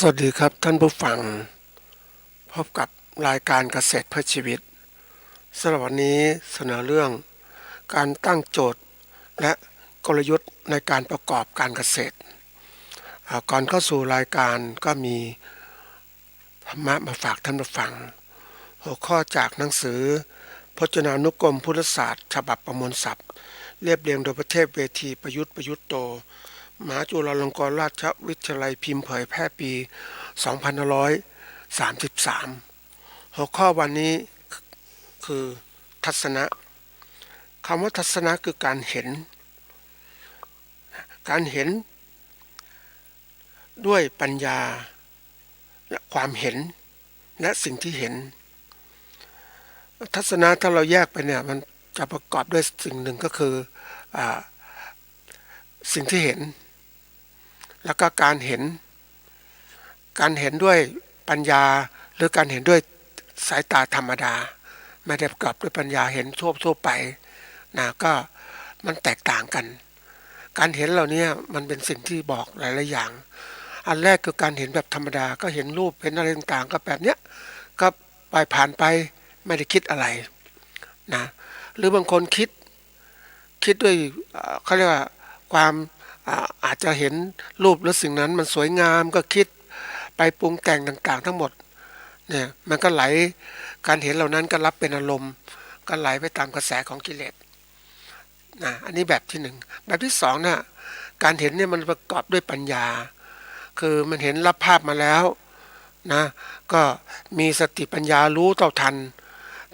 สวัสดีครับท่านผู้ฟังพบกับรายการเกษตรเพื่อชีวิตสำหรับวันนี้เสนอเรื่องการตั้งโจทย์และกลยุทธ์ในการประกอบการเกษตรก่อนเข้าสู่รายการก็มีธรรมะมาฝากท่านผู้ฟังหัวข้อจากหนังสือพจนานุกรมพุทธศาสตร์ฉบับประมวลศัพท์เรียบเรียงโดยประเทศเวทีประยุทธ์โตมหาจุฬาลงกรณราชวิทยาลัยพิมพ์เผยแพร่ปี2533หัวข้อวันนี้คือทัศนะคำว่าทัศนะคือการเห็นด้วยปัญญาและความเห็นและสิ่งที่เห็นทัศนะถ้าเราแยกไปเนี่ยมันจะประกอบด้วยสิ่งหนึ่งก็คืออสิ่งที่เห็นแล้วก็การเห็นด้วยปัญญาหรือการเห็นด้วยสายตาธรรมดาไม่ได้ประกอบด้วยปัญญาเห็นทั่วไปนะก็มันแตกต่างกันการเห็นเหล่านี้มันเป็นสิ่งที่บอกหลายๆอย่างอันแรกคือการเห็นแบบธรรมดาก็เห็นรูปเห็นอะไรต่างๆก็แบบเนี้ยก็ไปผ่านไปไม่ได้คิดอะไรนะหรือบางคนคิดด้วยเขาเรียกว่าความอาจจะเห็นรูปหรือสิ่งนั้นมันสวยงามก็คิดไปปรุงแต่งต่างๆทั้งหมดเนี่ยมันก็ไหลการเห็นเหล่านั้นก็รับเป็นอารมณ์ก็ไหลไปตามกระแสของกิเลสนะอันนี้แบบที่หนึ่งแบบที่สองน่ะการเห็นเนี่ยมันประกอบด้วยปัญญาคือมันเห็นรับภาพมาแล้วนะก็มีสติปัญญารู้เท่าทัน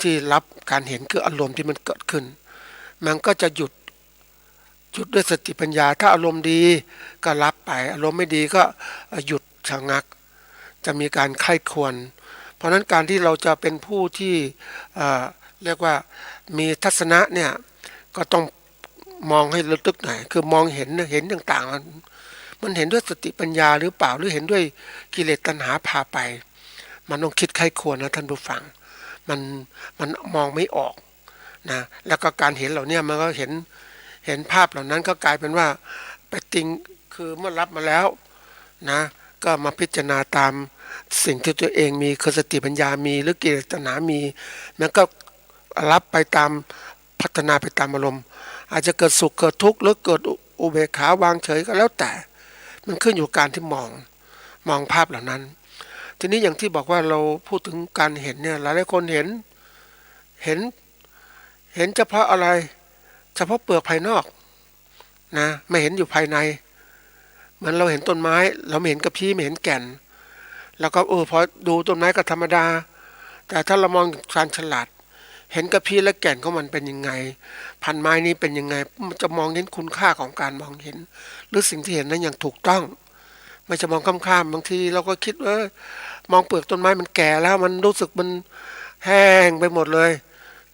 ที่รับการเห็นคืออารมณ์ที่มันเกิดขึ้นมันก็จะหยุดด้วยสติปัญญาถ้าอารมณ์ดีก็รับไปอารมณ์ไม่ดีก็หยุดชะงักจะมีการไข้ควรเพราะนั้นการที่เราจะเป็นผู้ที่เรียกว่ามีทัศนะเนี่ยก็ต้องมองให้ลึกหน่อยคือมองเห็นต่างๆมันเห็นด้วยสติปัญญาหรือเปล่าหรือเห็นด้วยกิเลสตัณหาพาไปมันต้องคิดไข้ควรนะท่านผู้ฟังมันมันมองไม่ออกนะแล้วก็การเห็นเหล่านี้มันก็เห็นภาพเหล่านั้นก็กลายเป็นว่าไปติงคือเมื่อรับมาแล้วนะก็มาพิจารณาตามสิ่งที่ตัวเองมีคือสติปัญญามีหรือกิเลสตัณหามีมันก็รับไปตามพัฒนาไปตามอารมณ์อาจจะเกิดสุขเกิดทุกข์หรือเกิดอุเบกขาวางเฉยก็แล้วแต่มันขึ้นอยู่การที่มองภาพเหล่านั้นทีนี้อย่างที่บอกว่าเราพูดถึงการเห็นเนี่ยหลายคนเห็นเห็นเฉพาะอะไรเฉพาะเปลือกภายนอกนะไม่เห็นอยู่ภายในเหมือนเราเห็นต้นไม้เราไม่เห็นกระพี้ไม่เห็นแก่นแล้วก็พอดูต้นไม้ก็ธรรมดาแต่ถ้าเรามองการฉลาดเห็นกระพี้และแก่นของมันเป็นยังไงพันไม้นี้เป็นยังไงมันจะมองเห็นคุณค่าของการมองเห็นหรือสิ่งที่เห็นนั้นอย่างถูกต้องไม่จะมองข้ามๆบางทีเราก็คิดว่ามองเปลือกต้นไม้มันแก่แล้วมันรู้สึกมันแห้งไปหมดเลย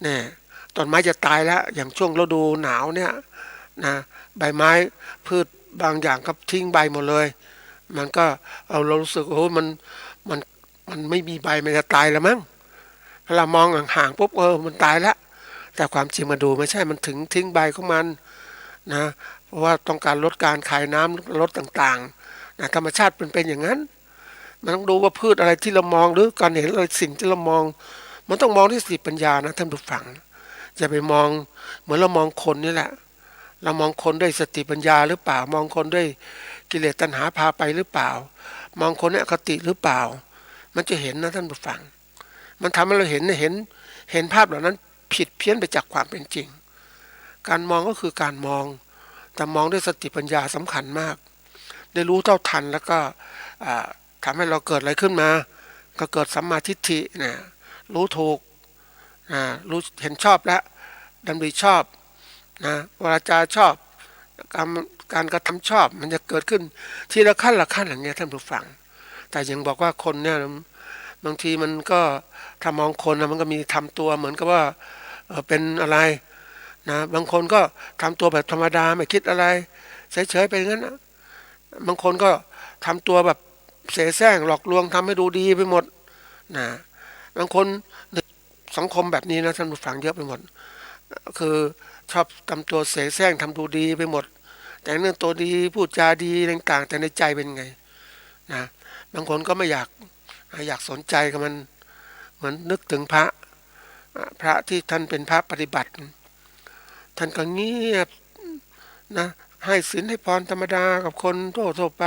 เนี่ยต้นไม้จะตายแล้วอย่างช่วงฤดูหนาวเนี่ยนะใบไม้พืชบางอย่างก็ทิ้งใบหมดเลยมันก็เรารู้สึกมันมันไม่มีใบมันจะตายแล้วมั้งเรามองห่างๆปุ๊บมันตายแล้วแต่ความจริงมาดูไม่ใช่มันถึงทิ้งใบของมันนะเพราะว่าต้องการลดการคายน้ำลดต่างๆนะธรรมชาติเป็นอย่างนั้นมันต้องดูว่าพืชอะไรที่เรามองหรือการเห็นอะไรสิ่งที่เรามองมันต้องมองที่สติปัญญานะท่านผู้ฟังอย่าไปมองเหมือนเรามองคนนี่แหละเรามองคนด้วยสติปัญญาหรือเปล่ามองคนด้วยกิเลสตัณหาพาไปหรือเปล่ามองคนด้วยอคติหรือเปล่ามันจะเห็นนะท่านผู้ฟังมันทำให้เราเห็นภาพเหล่านั้นผิดเพี้ยนไปจากความเป็นจริงการมองก็คือการมองแต่มองด้วยสติปัญญาสำคัญมากได้รู้เท่าทันแล้วก็ทำให้เราเกิดอะไรขึ้นมาก็เกิดสัมมาทิฏฐินะรู้ถูกรู้เห็นชอบแล้วดำริชอบนะวาจาชอบการการกระทำชอบมันจะเกิดขึ้นทีละขั้นอย่างเงี้ยท่านผู้ฟังแต่ยังบอกว่าคนเนี่ยบางทีมันก็ถ้ามองคนนะมันก็มีทำตัวเหมือนกับว่าเป็นอะไรนะบางคนก็ทำตัวแบบธรรมดาไม่คิดอะไรเฉยๆไปงั้นนะบางคนก็ทำตัวแบบเสแสร้งหลอกลวงทำให้ดูดีไปหมดนะบางคนสังคมแบบนี้นะท่านผู้ฟังเยอะไปหมดคือชอบทำตัวเสแสร้งทำดูดีไปหมดแต่งเรื่องตัวดีพูดจาดีต่างๆแต่ในใจเป็นไง นะบางคนก็ไม่อยากสนใจกับมันเหมือนนึกถึงพระที่ท่านเป็นพระปฏิบัติท่านก็เงียบนะให้ศีลให้พรธรรมดากับคนทั่วไป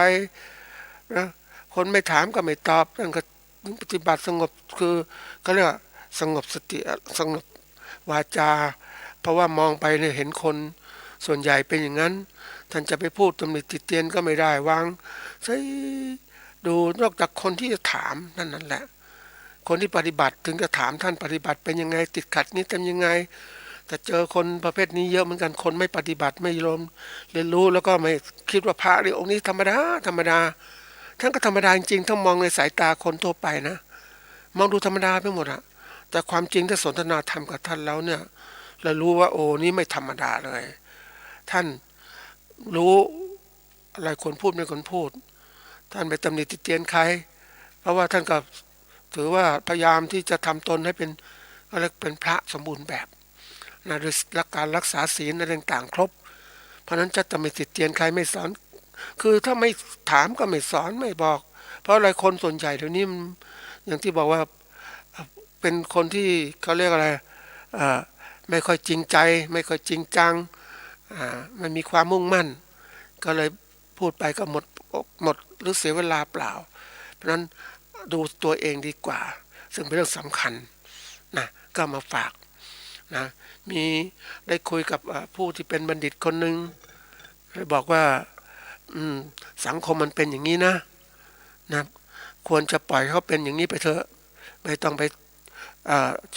นะคนไม่ถามก็ไม่ตอบท่านก็ปฏิบัติสงบคือก็เรียกว่าสงบสติสงบวาจาเพราะว่ามองไปเนี่ยเห็นคนส่วนใหญ่เป็นอย่างนั้นท่านจะไปพูดตำหนิติเตียนก็ไม่ได้วางใช่ดูนอกจากคนที่จะถามนั่นแหละคนที่ปฏิบัติถึงจะถามท่านปฏิบัติเป็นยังไงติดขัดนี้ทำยังไงแต่เจอคนประเภทนี้เยอะเหมือนกันคนไม่ปฏิบัติไม่ยอมเรียนรู้แล้วก็ไม่คิดว่าพระนี่องค์นี้ธรรมดาธรรมดาท่านก็ธรรมดาจริงๆถ้ามองในสายตาคนทั่วไปนะมองดูธรรมดาไปหมดอะแต่ความจริงถ้าสนทนาธรรมกับท่านแล้วเนี่ยเรารู้ว่าโอ้นี่ไม่ธรรมดาเลยท่านรู้อะไรควรพูดไม่ควรพูดท่านไม่ตำหนิติเตียนใครเพราะว่าท่านก็ถือว่าพยายามที่จะทำตนให้เป็นอะไรเป็นพระสมบูรณ์แบบนะโดยการรักษาศีลอะไรต่างๆครบเพราะนั้นจะตำหนิติเตียนใครไม่สอนคือถ้าไม่ถามก็ไม่สอนไม่บอกเพราะอะไรคนส่วนใหญ่เดี๋ยวนี้มันอย่างที่บอกว่าเป็นคนที่เขาเรียกอะไรไม่ค่อยจริงใจไม่ค่อยจริงจังมันมีความมุ่งมั่นก็เลยพูดไปก็หมดหรือเสียเวลาเปล่าเพราะนั้นดูตัวเองดีกว่าซึ่งเป็นเรื่องสำคัญนะก็มาฝากนะมีได้คุยกับผู้ที่เป็นบัณฑิตคนหนึ่งเลยบอกว่าสังคมมันเป็นอย่างนี้นะควรจะปล่อยเขาเป็นอย่างนี้ไปเถอะไม่ต้องไป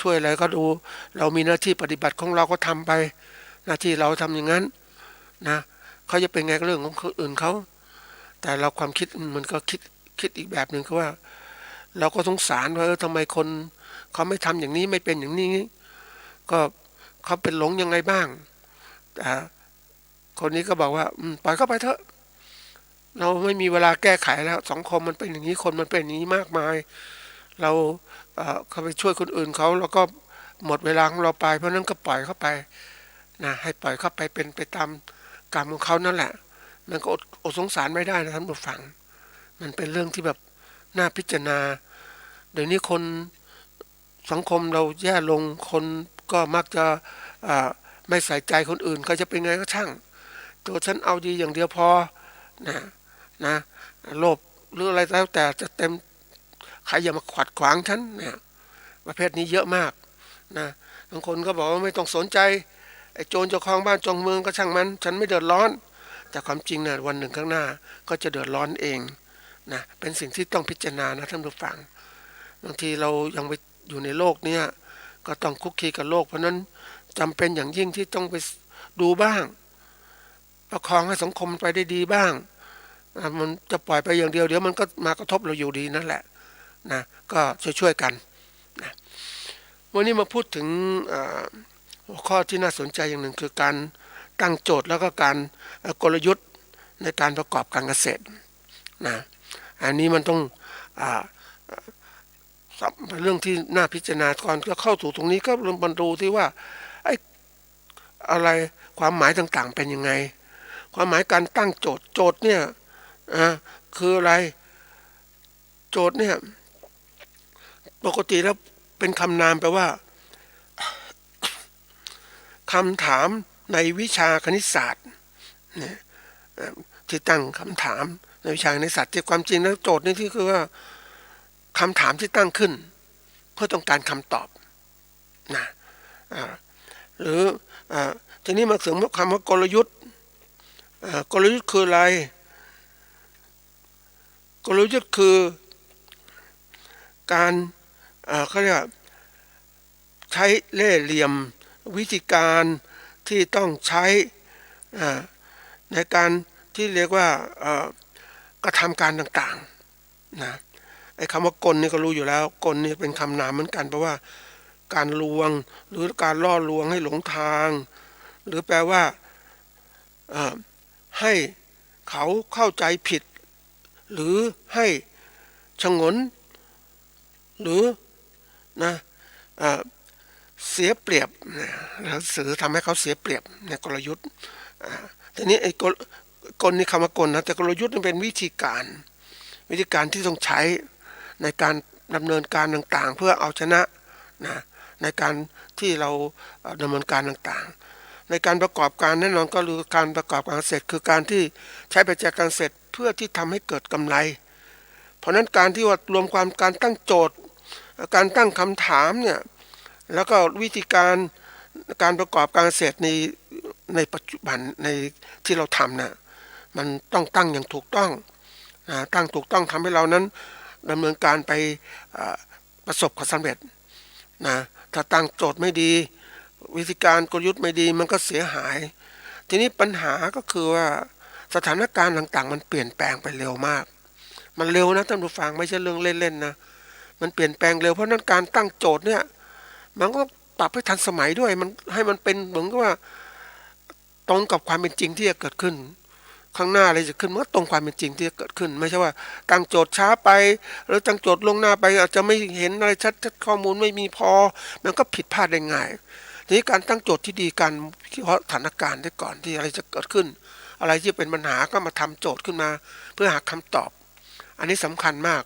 ช่วยอะไรก็ดูเรามีหน้าที่ปฏิบัติของเราก็ทำไปหน้าที่เราทำอย่างนั้นนะเขาจะเป็นไงก็เรื่องของคนอื่นเขาแต่เราความคิดมันก็คิดอีกแบบหนึ่งคือว่าเราก็สงสารว่าทำไมคนเขาไม่ทำอย่างนี้ไม่เป็นอย่างนี้ก็เขาเป็นหลงยังไงบ้างแต่คนนี้ก็บอกว่าปล่อยเขาไปเถอะเราไม่มีเวลาแก้ไขแล้วสังคมมันเป็นอย่างนี้คนมันเป็นอย่างนี้มากมายเราเขาไปช่วยคนอื่นเขาแล้วก็หมดเวลาของเราไปเพราะนั้นก็ปล่อยเขาไปนะให้ปล่อยเขาไปเป็นไปตามกรรมของเขานั่นแหละมันก็อดสงสารไม่ได้นะท่านผู้ฟังมันเป็นเรื่องที่แบบน่าพิจารณาเดี๋ยวนี้คนสังคมเราแย่ลงคนก็มักจะไม่ใส่ใจคนอื่นเขาจะเป็นไงก็ช่างตัวฉันเอาดีอย่างเดียวพอนะนะโลภหรืออะไรแล้วแต่จะเต็มใครอย่ามาขวัดขวางฉันเนี่ยประเภทนี้เยอะมากนะบางคนก็บอกว่าไม่ต้องสนใจไอ้โจรเจ้าของบ้านจองเมืองก็ช่างมันฉันไม่เดือดร้อนแต่ความจริงนะวันหนึ่งข้างหน้าก็จะเดือดร้อนเองนะเป็นสิ่งที่ต้องพิจารณานะท่านผู้ฟังบางทีเรายังไปอยู่ในโลกเนี้ยก็ต้องคุกคีกับโลกเพราะนั้นจำเป็นอย่างยิ่งที่ต้องไปดูบ้างประคองให้สังคมไปได้ดีบ้างมันจะปล่อยไปอย่างเดียวเดี๋ยวมันก็มากระทบเราอยู่ดีนั่นแหละนะก็ช่วยกันนะวันนี้มาพูดถึงหัวข้อที่น่าสนใจอย่างหนึ่งคือการตั้งโจทย์แล้วก็การกลยุทธ์ในการประกอบการเกษตรนะอันนี้มันต้องเป็นเรื่องที่น่าพิจารณาก่อนจะเข้าสู่ตรงนี้ก็ลองมาดูที่ว่าไอ้อะไรความหมายต่างๆเป็นยังไงความหมายการตั้งโจทย์เนี่ยคืออะไรโจทย์เนี่ยปกติแล้วเป็นคำนามแปลว่าคำถามในวิชาคณิตศาสตร์เนี่ยที่ตั้งคำถามในวิชาคณิตศาสตร์ที่ความจริงแล้วโจทย์นี่ที่คือว่าคำถามที่ตั้งขึ้นเพื่อต้องการคำตอบนะหรือทีนี้มาเสริมคำว่ากลยุทธ์กลยุทธ์คืออะไรกลยุทธ์คือการเขาเรียกใช้เล่ห์เหลี่ยมวิธีการที่ต้องใช้ในการที่เรียกว่ากระทำการต่างๆนะไอ้คำว่ากลนี่ก็รู้อยู่แล้วกลนี่เป็นคำนามเหมือนกันเพราะว่าการลวงหรือการล่อลวงให้หลงทางหรือแปลว่าให้เขาเข้าใจผิดหรือให้ฉงนหรือนะเสียเปรียบหนังสือทำให้เขาเสียเปรียบในกลยุทธ์ทีนี้ไอ้กลนี่คำว่ากลนะแต่กลยุทธ์มันเป็นวิธีการ วิธีการที่ต้องใช้ในการดำเนินการต่างๆเพื่อเอาชนะนะในการที่เราดำเนินการต่างๆในการประกอบการแน่นอนก็คือการประกอบการเกษตรคือการที่ใช้ปัจจัยการเกษตรเพื่อที่ทำให้เกิดกำไรเพราะนั้นการที่ว่ารวมความการตั้งโจทย์การตั้งคำถามเนี่ยแล้วก็วิธีการประกอบการเกษตรในปัจจุบันในที่เราทำนะมันต้องตั้งอย่างถูกต้องตั้งถูกต้องทำให้เรานั้นดำเนินการไปประสบความสำเร็จนะถ้าตั้งโจทย์ไม่ดีวิธีการกลยุทธ์ไม่ดีมันก็เสียหายทีนี้ปัญหาก็คือว่าสถานการณ์ต่างๆมันเปลี่ยนแปลงไปเร็วมากมันเร็วนะท่านผู้ฟังไม่ใช่เรื่องเล่นๆนะมันเปลี่ยนแปลงเร็วเพราะนั้นการตั้งโจทย์เนี่ยมันก็ปรับให้ทันสมัยด้วยมันให้มันเป็นเหมือนกับว่าตรงกับความเป็นจริงที่จะเกิดขึ้นข้างหน้าอะไรจะขึ้นมันก็ตรงความเป็นจริงที่จะเกิดขึ้นไม่ใช่ว่าตั้งโจทย์ช้าไปหรือตั้งโจทย์ลงหน้าไปอาจจะไม่เห็นอะไรชัดๆข้อมูลไม่มีพอมันก็ผิดพลาดได้ง่ายทีนี้การตั้งโจทย์ที่ดีการวิเคราะห์สถานการณ์ได้ก่อนที่อะไรจะเกิดขึ้นอะไรที่เป็นปัญหาก็มาทำโจทย์ขึ้นมาเพื่อหาคำตอบอันนี้สำคัญมาก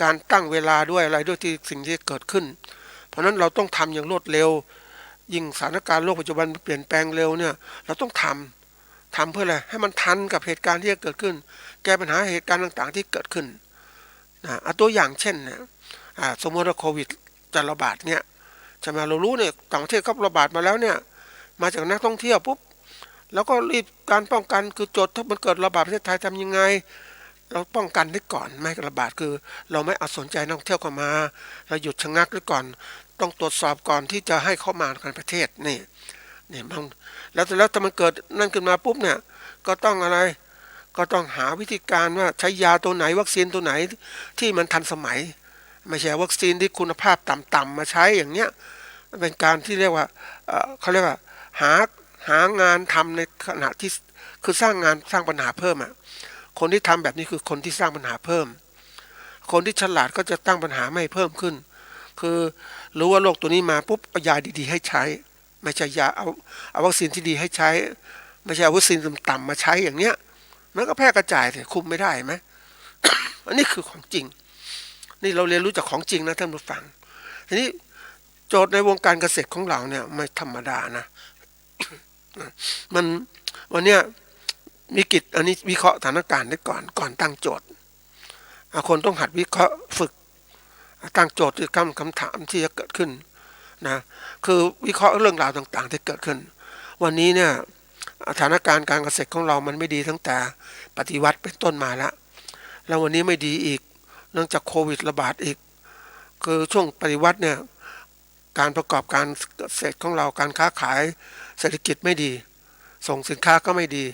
การตั้งเวลาด้วยอะไรด้วยที่สิ่งที่เกิดขึ้นเพราะนั้นเราต้องทำอย่างรวดเร็วยิ่งสถานการณ์โลกปัจจุบันเปลี่ยนแปลงเร็วเนี่ยเราต้องทำเพื่ออะไรให้มันทันกับเหตุการณ์ที่จะเกิดขึ้นแก้ปัญหาเหตุการณ์ต่างๆที่เกิดขึ้นเอาตัวอย่างเช่นนะสมมติว่าโควิดจะระบาดเนี่ยจะมาเรารู้เนี่ยต่างประเทศเขาระบาดมาแล้วเนี่ยมาจากนักท่องเที่ยวปุ๊บแล้วก็รีบการป้องกันคือโจทย์ถ้ามันเกิดระบาดประเทศไทยทำยังไงเราป้องกันได้ก่อนไม่ระบาดคือเราไม่เอาสนใจนักท่องเที่ยวเข้ามาเราหยุดชะงักไว้ก่อนต้องตรวจสอบก่อนที่จะให้เข้ามาในประเทศนี่บางแล้วถ้ามันเกิดนั่นขึ้นมาปุ๊บเนี่ยก็ต้องอะไรก็ต้องหาวิธีการว่าใช้ยาตัวไหนวัคซีนตัวไหนที่มันทันสมัยไม่ใช่วัคซีนที่คุณภาพต่ำๆมาใช้อย่างเงี้ยเป็นการที่เรียกว่าเขาเรียกว่าหางานทำในขณะที่คือสร้างงานสร้างปัญหาเพิ่มคนที่ทำแบบนี้คือคนที่สร้างปัญหาเพิ่มคนที่ฉลาดก็จะตั้งปัญหาไม่เพิ่มขึ้นคือรู้ว่าโรคตัวนี้มาปุ๊บเอายาดีๆให้ใช้ไม่ใช่ยาเอาวัคซีนที่ดีให้ใช้ไม่ใช่เอาวัคซีนต่ำๆมาใช้อย่างเนี้ยมันก็แพร่กระจายเลยคุมไม่ได้ไหม อันนี้คือของจริงนี่เราเรียนรู้จากของจริงนะท่านผู้ฟังทีนี้โจทย์ในวงการเกษตรของเราเนี่ยไม่ธรรมดานะ มันวันเนี้ยมีกิจอันนี้วิเคราะห์สถานการณ์ได้ก่อนตั้งโจทย์คนต้องหัดวิเคราะห์ฝึกตั้งโจทย์ที่คำถามที่จะเกิดขึ้นนะคือวิเคราะห์เรื่องราวต่างๆที่เกิดขึ้นวันนี้เนี่ยสถานการณ์การเกษตรของเรามันไม่ดีตั้งแต่ปฏิวัติเป็นต้นมาแล้ววันนี้ไม่ดีอีกเนื่องจากโควิดระบาดอีกคือช่วงปฏิวัติเนี่ยการประกอบการเกษตรของเราการค้าขายเศรษฐกิจไม่ดีส่งสินค้าก็ไม่ดี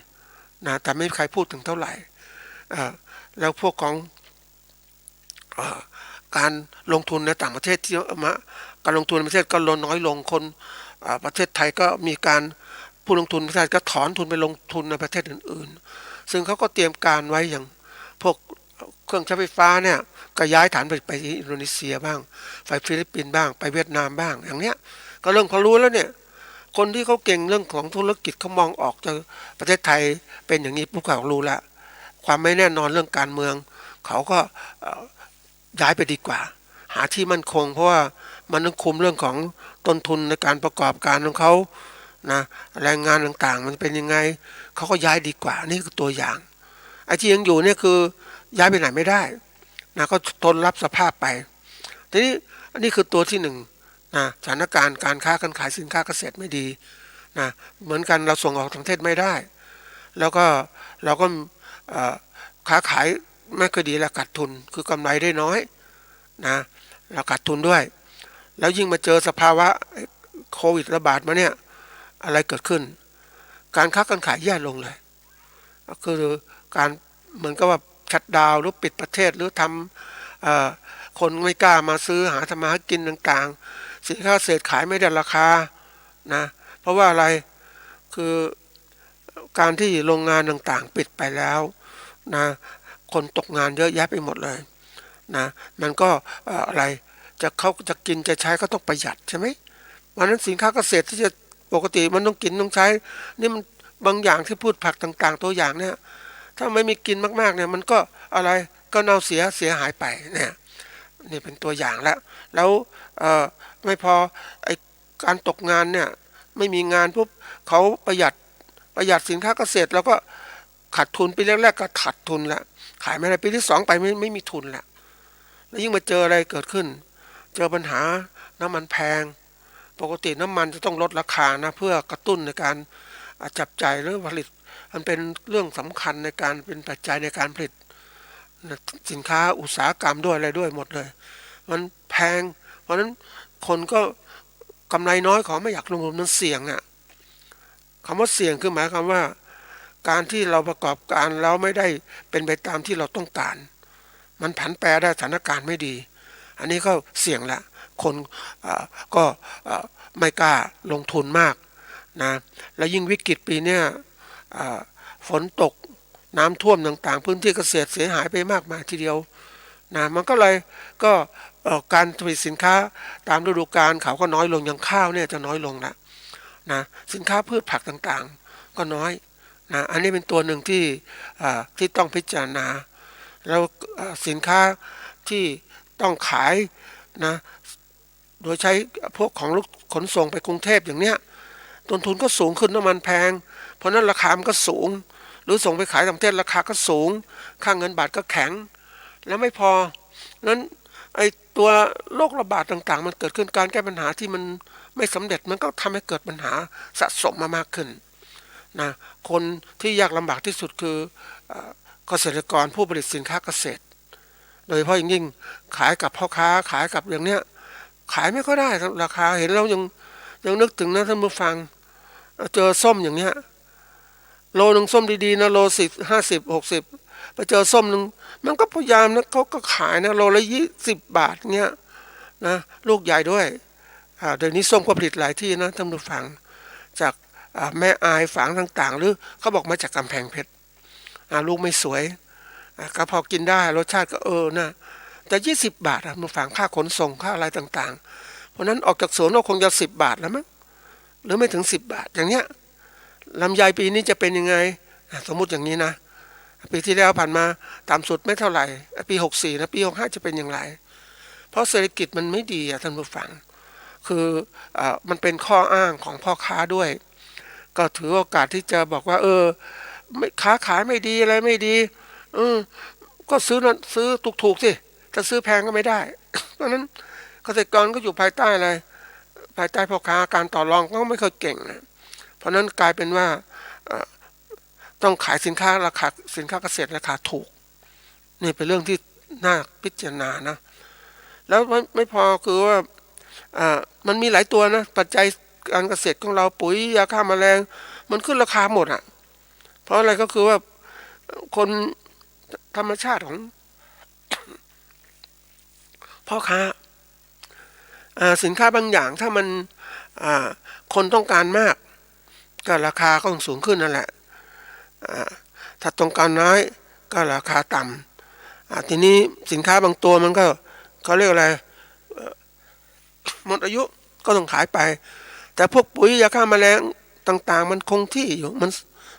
นะแต่ไม่มีใครพูดถึงเท่าไหร่แล้วพวกของการลงทุนในต่างประเทศที่มาการลงทุนในประเทศก็ลดน้อยลงคนประเทศไทยก็มีการผู้ลงทุนประเทศก็ถอนทุนไปลงทุนในประเทศอื่นๆซึ่งเขาก็เตรียมการไว้อย่างพวกเครื่องใช้ไฟฟ้าเนี่ยก็ย้ายฐานไปอินโดนีเซียบ้างไปฟิลิปปินส์บ้างไปเวียดนามบ้างอย่างเนี้ยก็เริ่มเขารู้แล้วเนี่ยคนที่เขาเก่งเรื่องของธุรกิจเขามองออกจากประเทศไทยเป็นอย่างนี้พวกเขารู้แล้วความไม่แน่นอนเรื่องการเมืองเขาก็ย้ายไปดีกว่าหาที่มั่นคงเพราะว่ามันต้องคุมเรื่องของต้นทุนในการประกอบการของเขานะแรงงานต่างๆมันเป็นยังไงเขาก็ย้ายดีกว่านี่คือตัวอย่างไอ้ที่ยังอยู่เนี่ยคือย้ายไปไหนไม่ได้นะก็ทนรับสภาพไปทีนี้อันนี้คือตัวที่หนึ่งนะสถานการณ์การค้าการขายสินค้าเกษตรไม่ดีนะเหมือนกันเราส่งออกต่างประเทศไม่ได้แล้วก็เราก็ค้าขายไม่ค่อยดีแล้วขาดทุนคือกำไรได้น้อยนะเราขาดทุนด้วยแล้วยิ่งมาเจอสภาวะโควิดระบาดมาเนี่ยอะไรเกิดขึ้นการค้าการขายแย่ลงเลยก็คือการเหมือนกับว่าชัตดาวน์หรือปิดประเทศหรือทำคนไม่กล้ามาซื้อหาทำมาหากินต่างๆสินค้าเกษตรขายไม่ได้ราคานะเพราะว่าอะไรคือการที่โรงงานต่างๆปิดไปแล้วนะคนตกงานเยอะแยะไปหมดเลยนะมันก็อะไรเขาจะกินจะใช้ก็ต้องประหยัดใช่ไหมเพราะนั้นสินค้าเกษตรที่จะปกติมันต้องกินต้องใช้นี่มันบางอย่างที่พูดผักต่างๆตัวอย่างเนี่ยถ้าไม่มีกินมากๆเนี่ยมันก็อะไร ก็เน่าเสียหายไปเนี่ยนี่เป็นตัวอย่างแล้วไม่พอไอการตกงานเนี่ยไม่มีงานปุ๊บเขาประหยัดสินค้าเกษตรแล้วก็ขาดทุนปีแรกๆก็ขาดทุนละขายไม่ได้ปีที่สองไปไม่มีทุนละแล้วยิ่งมาเจออะไรเกิดขึ้นเจอปัญหาน้ำมันแพงปกติน้ำมันจะต้องลดราคานะเพื่อกระตุ้นในการจับจ่ายหรือผลิตมันเป็นเรื่องสำคัญในการเป็นปัจจัยในการผลิตสินค้าอุตสาหกรรมด้วยอะไรด้วยหมดเลยมันแพงเพราะฉะนั้นคนก็กำไรน้อยขอไม่อยากลงทุนมันเสี่ยงอ่ะคำว่าเสี่ยงคือหมายความว่าการที่เราประกอบการแล้วไม่ได้เป็นไปตามที่เราต้องการมันผันแปรได้สถานการณ์ไม่ดีอันนี้ก็เสี่ยงละคนก็ไม่กล้าลงทุนมากนะแล้วยิ่งวิกฤตปีนี้ฝนตกน้ำท่วมต่างๆพื้นที่เกษตรเสียหายไปมากมายทีเดียวนะมันก็เลยก็การผลิตสินค้าตามฤดูกาลเขาก็น้อยลงอย่างข้าวเนี่ยจะน้อยลงละนะสินค้าพืชผักต่างๆก็น้อยนะอันนี้เป็นตัวหนึ่งที่ต้องพิจารณาแล้วสินค้าที่ต้องขายนะโดยใช้พวกของขนส่งไปกรุงเทพอย่างเนี้ยต้นทุนก็สูงขึ้นน้ำมันแพงเพราะนั้นราคามันก็สูงหรือส่งไปขายต่างประเทศราคาก็สูงค่าเงินบาทก็แข็งแล้วไม่พอนั้นไอตัวโรคระบาดต่างๆมันเกิดขึ้นการแก้ปัญหาที่มันไม่สำเร็จมันก็ทำให้เกิดปัญหาสะสมมามากขึ้นนะคนที่ยากลำบากที่สุดคือเกษตรกรผู้ผลิตสินค้าเกษตรโดยเฉพาะอย่างยิ่งขายกับพ่อค้าขายกับอย่างเนี้ยขายไม่ค่อยได้ราคาเห็นแล้วยังนึกถึงนะท่านผู้ฟังเจอส้มอย่างเนี้ยโลนึงส้มดีๆนะโล50-60ไปเจอส้มนึงมันก็พยายามนะเขาก็ขายนะโลละ20 บาทเงี้ยนะลูกใหญ่ด้วยเดี๋ยวนี้ส้มก็ผลิตหลายที่นะท่านผู้ฟังจากแม่อายฝางต่างๆหรือเขาบอกมาจากกำแพงเพชรลูกไม่สวยก็พอกินได้รสชาติก็นะแต่20 บาทท่านผู้ฟังค่าขนส่งค่าอะไรต่างๆเพราะนั้นออกจากสวนเราคงจะ10 บาทแล้วมั้งหรือไม่ถึง10 บาทอย่างเนี้ยลำไยปีนี้จะเป็นยังไงสมมุติอย่างนี้นะปีที่แล้วผ่านมาต่ำสุดไม่เท่าไหร่ปี64นะปี65จะเป็นอย่างไรเพราะเศรษฐกิจมันไม่ดีท่านผู้ฟังคือมันเป็นข้ออ้างของพ่อค้าด้วยก็ถือโอกาสที่จะบอกว่าไม่ค้าขายไม่ดีอะไรไม่ดีก็ซื้อถูกๆสิถ้าซื้อแพงก็ไม่ได้เพราะนั้นเกษตรกรก็อยู่ภายใต้อะไรภายใต้พ่อค้าการต่อรองก็ไม่ค่อยเก่งนะเพราะนั้นกลายเป็นว่าต้องขายสินค้าเกษตรราคาถูกนี่เป็นเรื่องที่น่าพิจารณานะแล้วไม่พอคือว่ามันมีหลายตัวนะปัจจัยการเกษตรของเราปุ๋ยยาฆ่าแมลงมันขึ้นราคาหมดเพราะอะไรก็คือว่าคนธรรมชาติของพ่อค้าสินค้าบางอย่างถ้ามันคนต้องการมากก็ราคาก็ต้องสูงขึ้นนั่นแหละถ้าต้องการน้อยก็ราคาต่ำทีนี้สินค้าบางตัวมันก็เขาเรียกอะไรหมดอายุก็ต้องขายไปแต่พวกปุ๋ยยาฆ่าแมลงต่างๆมันคงที่อยู่มัน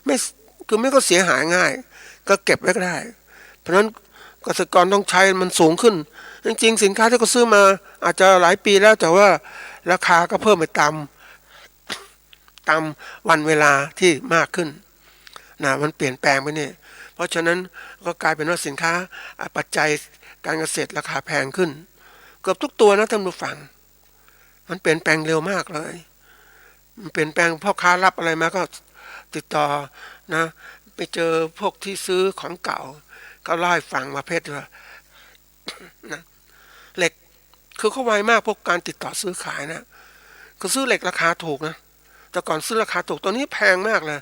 ไม่ก็เสียหายง่ายก็เก็บไว้ก็ได้เพราะฉะนั้นเกษตรกรต้องใช้มันสูงขึ้นจริงๆสินค้าที่เขาซื้อมาอาจจะหลายปีแล้วแต่ว่าราคาก็เพิ่มไปตามวันเวลาที่มากขึ้นนะมันเปลี่ยนแปลงไปนี่เพราะฉะนั้นก็กลายเป็นว่าสินค้าปัจจัยการเกษตรราคาแพงขึ้นเกือบทุกตัวนะท่านผู้ฟังมันเปลี่ยนแปลงเร็วมากเลยมันเปลี่ยนแปลงพ่อค้ารับอะไรมาก็ติดต่อนะไปเจอพวกที่ซื้อของเก่าก็เล่าให้ฟังมาเพศว่านะเหล็กคือเขาไวมากพวกการติดต่อซื้อขายนะคือซื้อเหล็กราคาถูกนะแต่ก่อนซื้อราคาถูกตอนนี้แพงมากเลย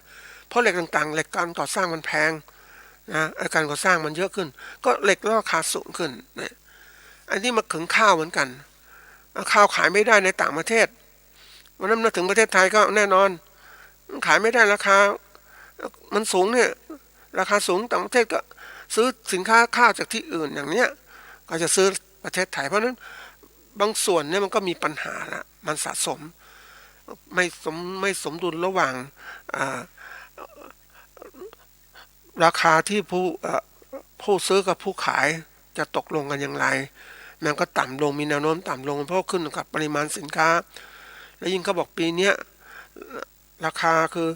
เพราะเหล็กต่างๆเหล็กการก่อสร้างมันแพงนะการก่อสร้างมันเยอะขึ้นก็เหล็กราคาสูงขึ้นนะอันนี้มาถึงข้าวเหมือนกันข้าวขายไม่ได้ในต่างประเทศวันนั้นมาถึงประเทศไทยก็แน่นอนขายไม่ได้ราคามันสูงเนี่ยราคาสูงต่างประเทศก็ซื้อสินค้าข้าวจากที่อื่นอย่างเนี้ยก็จะซื้อประเทศไทยเพราะนั้นบางส่วนเนี่ยมันก็มีปัญหาละมันสะสมไม่สมดุลระหว่างราคาที่พ่ ผู้ซื้อกับผู้ขายจะตกลงกันอย่างไรมันก็ต่ำลงมีแนวโน้มต่ำลงเพราะขึ้นกับปริมาณสินค้าแล้วยิ่งเขาบอกปีนี้ราคาคือ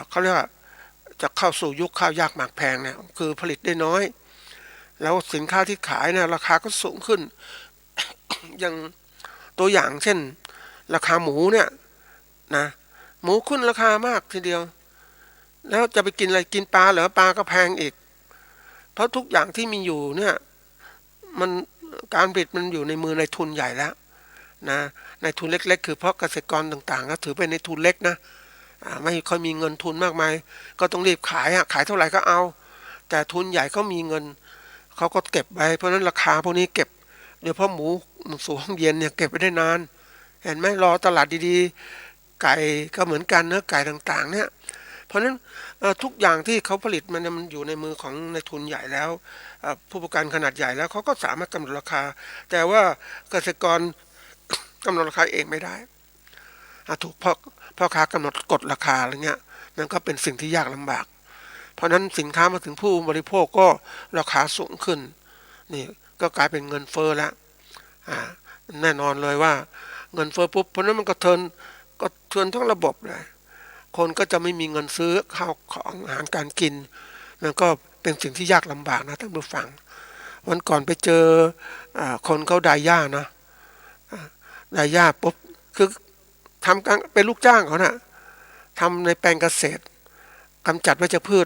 เขาเรียกว่าจะเข้าสู่ยุคข้าวยากหมากแพงเนี่ยคือผลิตได้น้อยแล้วสินค้าที่ขายเนี่ยราคาก็สูงขึ้น อย่างตัวอย่างเช่นราคาหมูเนี่ยนะหมูขึ้นราคามากทีเดียวแล้วจะไปกินอะไรกินปลาเหรอปลาก็แพงอีกเพราะทุกอย่างที่มีอยู่เนี่ยมันการผลิตมันอยู่ในมือในทุนใหญ่แล้วนะในทุนเล็กๆคือเพราะเกษตรกรต่างๆก็ถือเป็นในทุนเล็กนะไม่ค่อยมีเงินทุนมากมายก็ต้องรีบขายขายเท่าไหร่ก็เอาแต่ทุนใหญ่ก็มีเงินเขาก็เก็บไว้เพราะฉะนั้นราคาพวกนี้เก็บโดยเฉพาะหมูสูงห้องเย็นเนี่ยเก็บไปได้นานเห็นไหมรอตลาดดีๆไก่ก็เหมือนกันเนื้อไก่ต่างๆเนี่ยเพราะฉะนั้นทุกอย่างที่เขาผลิตมันอยู่ในมือของในทุนใหญ่แล้วผู้ประกันขนาดใหญ่แล้วเขาก็สามารถกำหนดราคาแต่ว่าเกษตรกรกำหนดราคาเองไม่ได้ถูกพ่อค้ากำหนดกฎราคาอะไรเงี้ยนั่นก็เป็นสิ่งที่ยากลำบากเพราะนั้นสินค้ามาถึงผู้บริโภคก็ราคาสูงขึ้นนี่ก็กลายเป็นเงินเฟ้อแล้วแน่นอนเลยว่าเงินเฟ้อปุ๊บเพราะนั้นมันก็เทินทั้งระบบเลยคนก็จะไม่มีเงินซื้อข้าวของอาหารการกินมันก็เป็นสิ่งที่ยากลำบากนะท่านผู้ฟังวันก่อนไปเจอคนเขาดายหญ้านะดายหญ้าปุ๊บคือทำการเป็นลูกจ้างเขานะทำในแปลงเกษตรกำจัดวัชพืช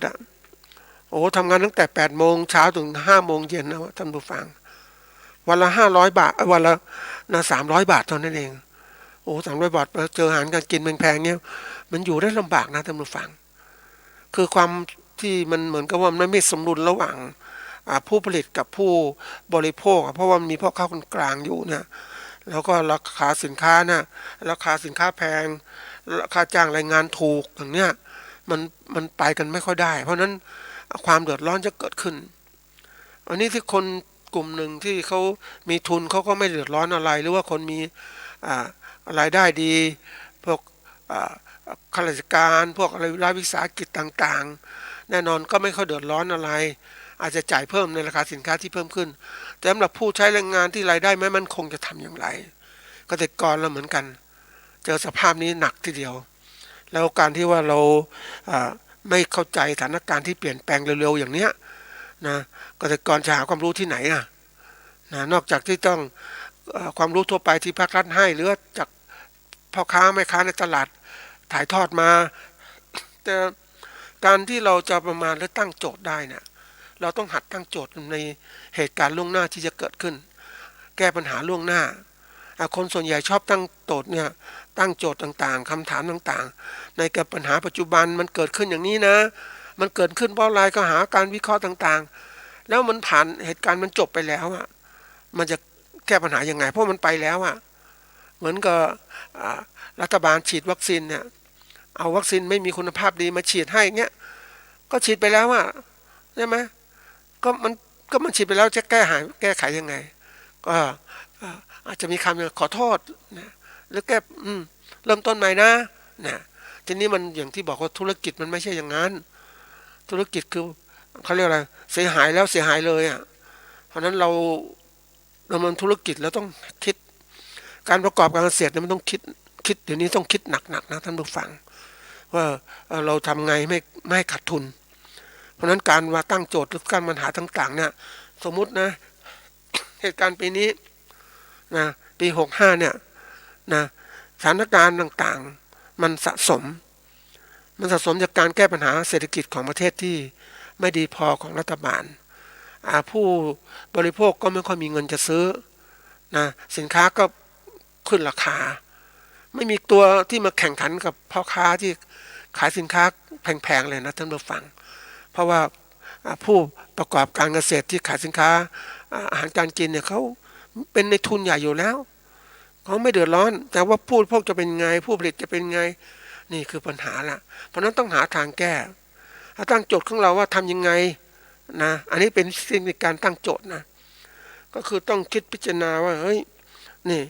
โอ้ทำงานตั้งแต่8 โมงเช้าถึง5 โมงเย็นนะท่านผู้ฟังวันละ500 บาทวันละ300 บาทเท่านั้นเองโอ้300 บาทเจออาหารการกินแพงๆเนี้ยมันอยู่ได้ลำบากนะท่านผู้ฟังคือความที่มันเหมือนกับว่ามันไม่สมดุลระหว่างผู้ผลิตกับผู้บริโภคเพราะว่ามันมีพ่อค้าคนกลางอยู่เนี่ยแล้วก็ราคาสินค้าน่ะราคาสินค้าแพงราคาจ้างแรงงานถูกอย่างเนี้ยมันไปกันไม่ค่อยได้เพราะนั้นความเดือดร้อนจะเกิดขึ้นอันนี้ที่คนกลุ่มหนึ่งที่เขามีทุนเขาก็ไม่เดือดร้อนอะไรหรือว่าคนมีรายได้ดีพวกข้าราชการพวกอะไรรัฐวิสาหกิจต่างๆแน่นอนก็ไม่ค่อยเดือดร้อนอะไรอาจจะจ่ายเพิ่มในราคาสินค้าที่เพิ่มขึ้นแต่สำหรับผู้ใช้แรงงานที่รายได้ไม่มั่นคงจะทำอย่างไรเกษตรกรเราเหมือนกันเจอสภาพนี้หนักทีเดียวแล้วการที่ว่าเราไม่เข้าใจสถานการณ์ที่เปลี่ยนแปลงเร็วๆอย่างเนี้ยนะเกษตรกรจะหาความรู้ที่ไหนนะนอกจากที่ต้องความรู้ทั่วไปที่ภาครัฐให้หรือจากพ่อค้าแม่ค้าในตลาดถ่ายทอดมาแต่การที่เราจะประมาณและตั้งโจทย์ได้เนี่ยเราต้องหัดตั้งโจทย์ในเหตุการณ์ล่วงหน้าที่จะเกิดขึ้นแก้ปัญหาล่วงหน้าคนส่วนใหญ่ชอบตั้งโจทย์เนี่ยตั้งโจทย์ต่างๆคำถามต่างๆในกับปัญหาปัจจุบันมันเกิดขึ้นอย่างนี้นะมันเกิดขึ้นเพราะอะไรก็หาการวิเคราะห์ต่างๆแล้วมันผ่านเหตุการณ์มันจบไปแล้วมันจะแก้ปัญหายังไงเพราะมันไปแล้วเหมือนกับรัฐบาลฉีดวัคซีนเนี่ยเอาวัคซีนไม่มีคุณภาพดีมาฉีดให้เงี้ยก็ฉีดไปแล้วใช่ไหมก็มันฉีดไปแล้วจะแก้ไขยังไงก็อาจจะมีคำขอโทษนะหรือเริ่มต้นใหม่นะทีนี้มันอย่างที่บอกว่าธุรกิจมันไม่ใช่อย่างนั้นธุรกิจคือเขาเรียกอะไรเสียหายแล้วเสียหายเลยเพราะนั้นเรามันธุรกิจแล้วต้องคิดการประกอบการเกษตรเนี่ยมันต้องคิดเดี๋ยวนี้ต้องคิดหนักๆนะท่านผู้ฟังว่าเราทำไงไม่ให้ขาดทุนเพราะนั้นการมาตั้งโจทย์หรือการปัญหาต่างๆเนี่ยสมมุตินะเหตุการณ์ปีนี้นะปี65เนี่ยนะสถานการณ์ต่างๆมันสะสมจากการแก้ปัญหาเศรษฐกิจของประเทศที่ไม่ดีพอของรัฐบาลผู้บริโภคก็ไม่ค่อยมีเงินจะซื้อนะสินค้าก็ขึ้นราคาไม่มีตัวที่มาแข่งขันกับพ่อค้าที่ขายสินค้าแพงๆเลยนะท่านผู้ฟังเพราะว่าผู้ประกอบการเกษตรที่ขายสินค้าอาหารการกินเนี่ยเขาเป็นในทุนใหญ่อยู่แล้วเขาไม่เดือดร้อนแต่ว่าผู้พวกจะเป็นไงผู้ผลิตจะเป็นไงนี่คือปัญหาละเพราะนั้นต้องหาทางแก้ตั้งโจทย์ของเราว่าทำยังไงนะอันนี้เป็นสิ่งในการตั้งโจทย์นะก็คือต้องคิดพิจารณาว่าเฮ้ยนี่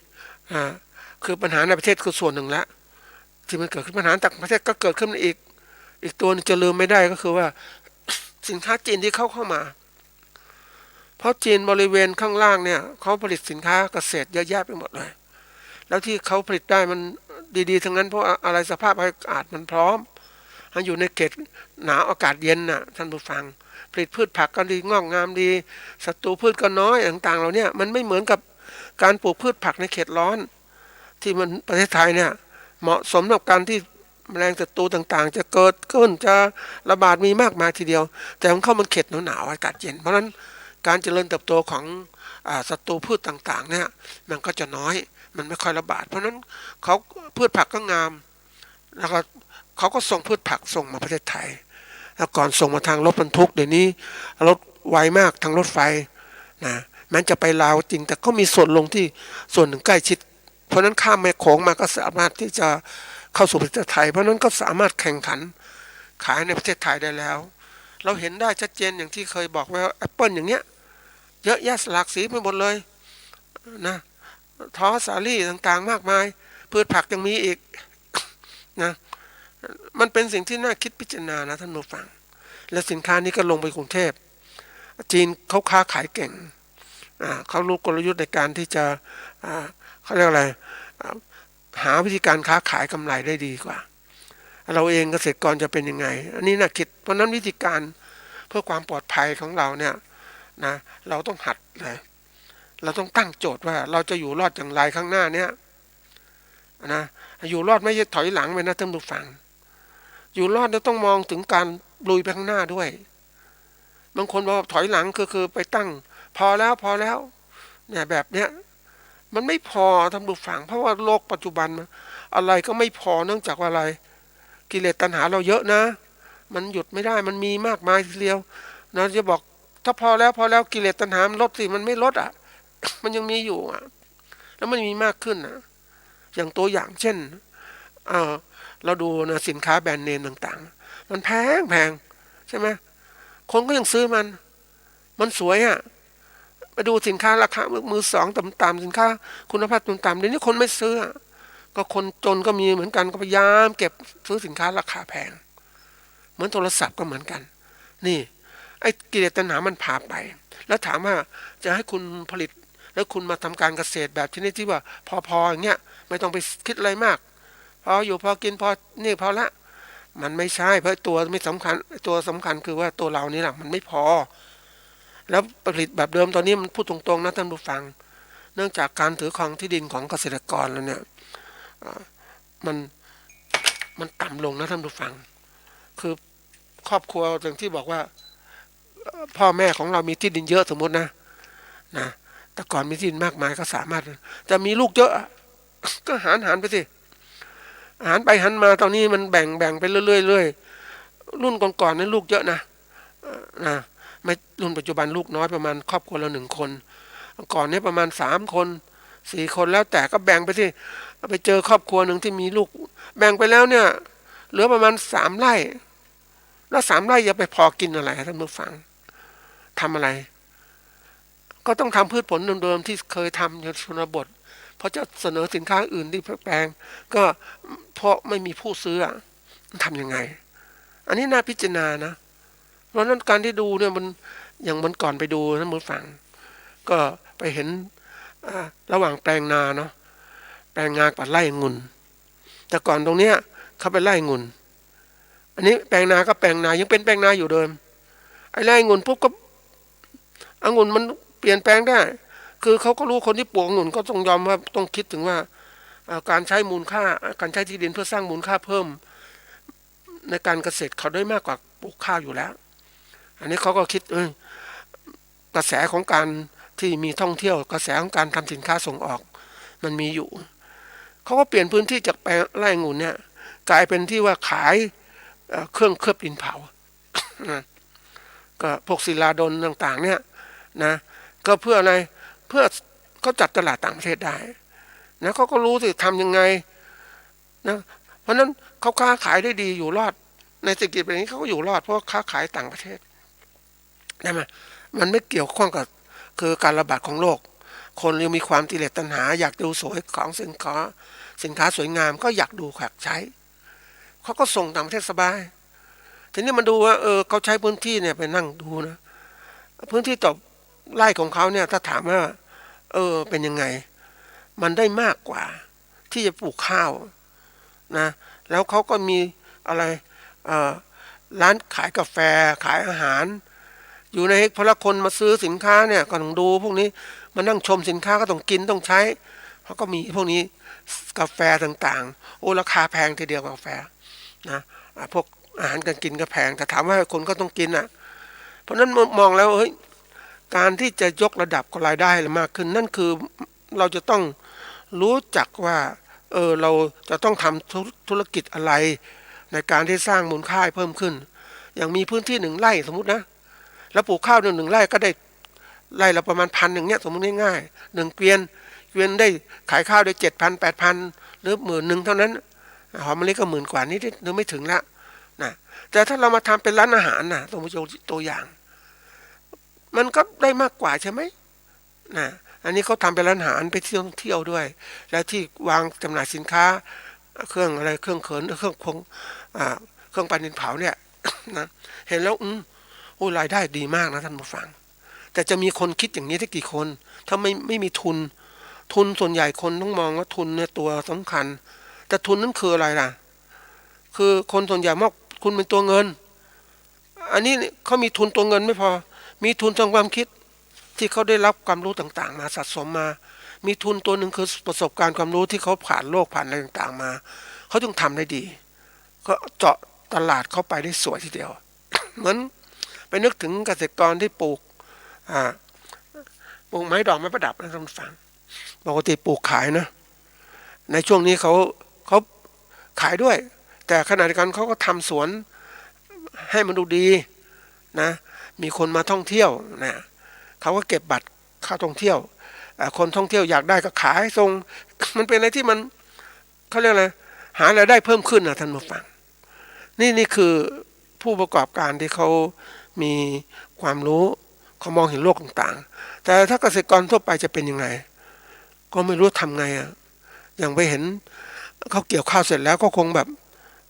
คือปัญหาในประเทศคือส่วนหนึ่งละที่มันเกิดขึ้นปัญหาต่างประเทศก็เกิดขึ้นอีกตัวนึงจะลืมไม่ได้ก็คือว่าสินค้าจีนที่เข้ามา เพราะจีนบริเวณข้างล่างเนี่ยเขาผลิตสินค้าเกษตรเยอะแยะไปหมดเลยแล้วที่เขาผลิตได้มันดีๆทั้งนั้นเพราะอะไรสภาพอากาศมันพร้อมอยู่ในเขตหนาวอากาศเย็นน่ะท่านผู้ฟังผลิตพืชผักก็ดีงอกงามดีศัตรูพืชก็น้อยต่างๆเราเนี่ยมันไม่เหมือนกับการปลูกพืชผักในเขตร้อนที่มันประเทศไทยเนี่ยเหมาะสมกับการที่แมลงศัตรูต่างๆจะเกิดขึ้นจะระบาดมีมากมายทีเดียวแต่ของเขามันเขตหนาวๆอากาศเย็นเพราะฉะนั้นการเจริญเติบโตของศัตรูพืชต่างๆเนี่ยมันก็จะน้อยมันไม่ค่อยระบาดเพราะฉะนั้นเขาพืชผักก็งามแล้วก็เขาก็ส่งพืชผักส่งมาประเทศไทยแล้วก่อนส่งมาทางรถบรรทุกเดี๋ยวนี้รถไวมากทางรถไฟนะแม้จะไปลาวจริงแต่ก็มีส่วนลงที่ส่วนหนึ่งใกล้ชิดเพราะนั้นข้ามแม่โขงมาก็สามารถที่จะเข้าสู่ประเทศไทยเพราะนั้นก็สามารถแข่งขันขายในประเทศไทยได้แล้วเราเห็นได้ชัดเจนอย่างที่เคยบอกไว้แอปเปิลอย่างเนี้ยเยอะแยะหลากสีไปหมดเลยนะท้อสาลี่ต่างๆมากมายพืชผักยังมีอีกนะมันเป็นสิ่งที่น่าคิดพิจารณานะท่านผู้ฟังและสินค้านี้ก็ลงไปกรุงเทพจีนเขาค้าขายเก่งเขารู้กลยุทธ์ในการที่จะเขาเรียกอะไรหาวิธีการค้าขายกำไรได้ดีกว่าเราเองเกษตรกรจะเป็นยังไงอันนี้น่าคิดเพราะนั้นวิธีการเพื่อความปลอดภัยของเราเนี่ยนะเราต้องหัดเลยเราต้องตั้งโจทย์ว่าเราจะอยู่รอดอย่างไรข้างหน้าเนี้ยนะอยู่รอดไม่ใช่ถอยหลังไปนะท่านผู้ฟังอยู่รอดเราต้องมองถึงการลุยไปข้างหน้าด้วยบางคนบอกถอยหลังคือไปตั้งพอแล้วเนี่ยแบบเนี้ยมันไม่พอท่านผู้ฟังเพราะว่าโลกปัจจุบันอะไรก็ไม่พอเนื่องจากว่าอะไรกิเลสตัณหาเราเยอะนะมันหยุดไม่ได้มันมีมากมายทีเดียวนะจะบอกถ้าพอแล้วกิเลสตัณหามันลดสิมันไม่ลดอ่ะ มันยังมีอยู่อ่ะแล้วมันมีมากขึ้นนะอย่างตัวอย่างเช่นเราดูนะสินค้าแบรนด์เนมต่างๆมันแพงใช่ไหมคนก็ยังซื้อมันสวยอ่ะไปดูสินค้าราคามือสองต่ำๆสินค้าคุณภาพต่ำๆเดี๋ยวนี้คนไม่ซื้อก็คนจนก็มีเหมือนกันก็พยายามเก็บซื้อสินค้าราคาแพงเหมือนโทรศัพท์ก็เหมือนกันนี่ไอ้กิเลสตัณหามันพาไปแล้วถามว่าจะให้คุณผลิตแล้วคุณมาทำการเกษตรแบบชนิดที่ว่าพออย่างเงี้ยไม่ต้องไปคิดอะไรมากพออยู่พอกินพอนี่พอละมันไม่ใช่เพราะตัวไม่สำคัญตัวสำคัญคือว่าตัวเรานี่แหละมันไม่พอแล้วผลิตแบบเดิมตอนนี้มันพูดตรงๆนะท่านผู้ฟังเนื่องจากการถือครองที่ดินของเกษตรกรแล้วเนี่ยมันมันต่ำลงนะท่านผู้ฟังคือครอบครัวอย่างที่บอกว่าพ่อแม่ของเรามีที่ดินเยอะสมมตินะแต่ก่อนมีที่ดินมากมายก็สามารถจะมีลูกเยอะก็หารไปสิหารไปหันมาตอนนี้มันแบ่งไปเรื่อยๆรุ่นก่อนๆนั้นลูกเยอะนะไม่รุ่นปัจจุบันลูกน้อยประมาณครอบครัวละ1 คนก่อนนี้ประมาณ3 คน4 คนแล้วแต่ก็แบ่งไปสิไปเจอครอบครัวหนึ่งที่มีลูกแบ่งไปแล้วเนี่ยเหลือประมาณ3 ไร่แล้ว3 ไร่จะไปพอกินอะไรท่านผู้ฟังทำอะไรก็ต้องทำพืชผลเดิมๆที่เคยทำในชนบทเพราะจะเสนอสินค้าอื่นที่แปลงก็เพราะไม่มีผู้ซื้อทำยังไงอันนี้น่าพิจารณานะเพราะนั้นการที่ดูเนี่ยมันอย่างมันก่อนไปดูท่านผู้ฟังก็ไปเห็นระหว่างแปลงนาเนาะแปลงนากับไร่องุ่นแต่ก่อนตรงเนี้ยเขาไปไร่องุ่นอันนี้แปลงนาก็แปลงนายังเป็นแปลงนาอยู่เดิมไอ้ไร่องุ่นปุ๊บก็องุ่นมันเปลี่ยนแปลงได้คือเขาก็รู้คนที่ปลูกองุ่นก็ต้องยอมว่าต้องคิดถึงว่าการใช้มูลค่าการใช้ที่ดินเพื่อสร้างมูลค่าเพิ่มในการเกษตรเขาได้มากกว่าปลูกข้าวอยู่แล้วอันนี้เขาก็คิดกระแสของการที่มีท่องเที่ยวกระแสของการทำสินค้าส่งออกมันมีอยู่เขาก็เปลี่ยนพื้นที่จากแปลงไร่องุ่นเนี่ยกลายเป็นที่ว่าขายเครื่องเคลือบดินเผาก็พวกศิลาดลต่างๆเนี่ยนะก็เพื่ออะไรเพื่อเขาจัดตลาดต่างประเทศได้นะเขาก็รู้สิทำยังไงนะเพราะนั้นเขาค้าขายได้ดีอยู่รอดในเศรษฐกิจแบบนี้เขาก็อยู่รอดเพราะค้าขายต่างประเทศได้ไหมมันไม่เกี่ยวข้องกับคือการระบาดของโรคคนยังมีความกิเลสตัณหาอยากดูสวยของสินค้าสวยงามก็อยากดูอยากใช้เขาก็ส่งต่างประเทศสบายทีนี้มันดูว่าเขาใช้พื้นที่เนี่ยไปนั่งดูนะพื้นที่ต่อ ไร่ของเขาเนี่ยถ้าถามว่าเป็นยังไงมันได้มากกว่าที่จะปลูกข้าวนะแล้วเขาก็มีอะไรเอ่อร้านขายกาแฟขายอาหารอยู่ในพละคนมาซื้อสินค้าเนี่ยก็ต้องดูพวกนี้มานั่งชมสินค้าก็ต้องกินต้องใช้เขาก็มีพวกนี้กาแฟต่างๆโอ้ราคาแพงทีเดียวกาแฟนะพวกอาหารการกินก็แพงแต่ถามว่าคนก็ต้องกินอ่ะเพราะนั้นมองแล้วเฮ้ยการที่จะยกระดับรายได้มากขึ้นนั่นคือเราจะต้องรู้จักว่าเราจะต้องทำธุรกิจอะไรในการที่สร้างมูลค่าเพิ่มขึ้นอย่างมีพื้นที่1 ไร่สมมุตินะแล้วปลูกข้าวหนึ่งไร่ก็ได้ไร่ละประมาณ1,000อย่างเงี้ยสมมุติง่ายๆ1 เกวียนได้ขายข้าวได้7,000 8,000หรือ10,000เท่านั้นหอมมะลิก็10,000 กว่านิดหรือไม่ถึงละนะแต่ถ้าเรามาทำเป็นร้านอาหารนะสมมติตัวอย่างมันก็ได้มากกว่าใช่ไหมนะอันนี้เขาทำเป็นร้านอาหารไปเที่ยวด้วยแล้วที่วางจำหน่ายสินค้าเครื่องอะไรเครื่องเขินเครื่องคงเครื่องปั้นดินเผาเนี่ยนะเห็นแล้วโอ้รายได้ดีมากนะท่านผู้ฟังแต่จะมีคนคิดอย่างนี้ได้กี่คนถ้าไม่มีทุนส่วนใหญ่คนต้องมองว่าทุนเนี่ยตัวสำคัญแต่ทุนนั้นคืออะไรล่ะคือคนส่วนใหญ่มองทุนเป็นตัวเงินอันนี้เขามีทุนตัวเงินไม่พอมีทุนทางความคิดที่เขาได้รับความรู้ต่างๆมาสะสมมามีทุนตัวหนึ่งคือประสบการณ์ความรู้ที่เขาผ่านโลกผ่านอะไรต่างๆมาเขาจึงทำได้ดีก็เจาะตลาดเข้าไปได้สวยทีเดียว เหมือนไปนึกถึงเกษตรกรที่ปลูกไม้ดอกไม้ประดับนะท่านผู้ฟังปกติปลูกขายนะในช่วงนี้เขาขายด้วยแต่ขณะเดียวกันเขาก็ทำสวนให้มันดูดีนะมีคนมาท่องเที่ยวนะเขาก็เก็บบัตรเข้าท่องเที่ยวคนท่องเที่ยวอยากได้ก็ขายส่งมันเป็นอะไรที่มันเขาเรียกอะไรหารายได้เพิ่มขึ้นนะท่านผู้ฟังนี่คือผู้ประกอบการที่เขามีความรู้เขามองเห็นโลกต่างๆแต่ถ้าเกษตรกรทั่วไปจะเป็นยังไงก็ไม่รู้ทำไงอ่ะอย่างไปเห็นเขาเกี่ยวข้าวเสร็จแล้วก็คงแบบ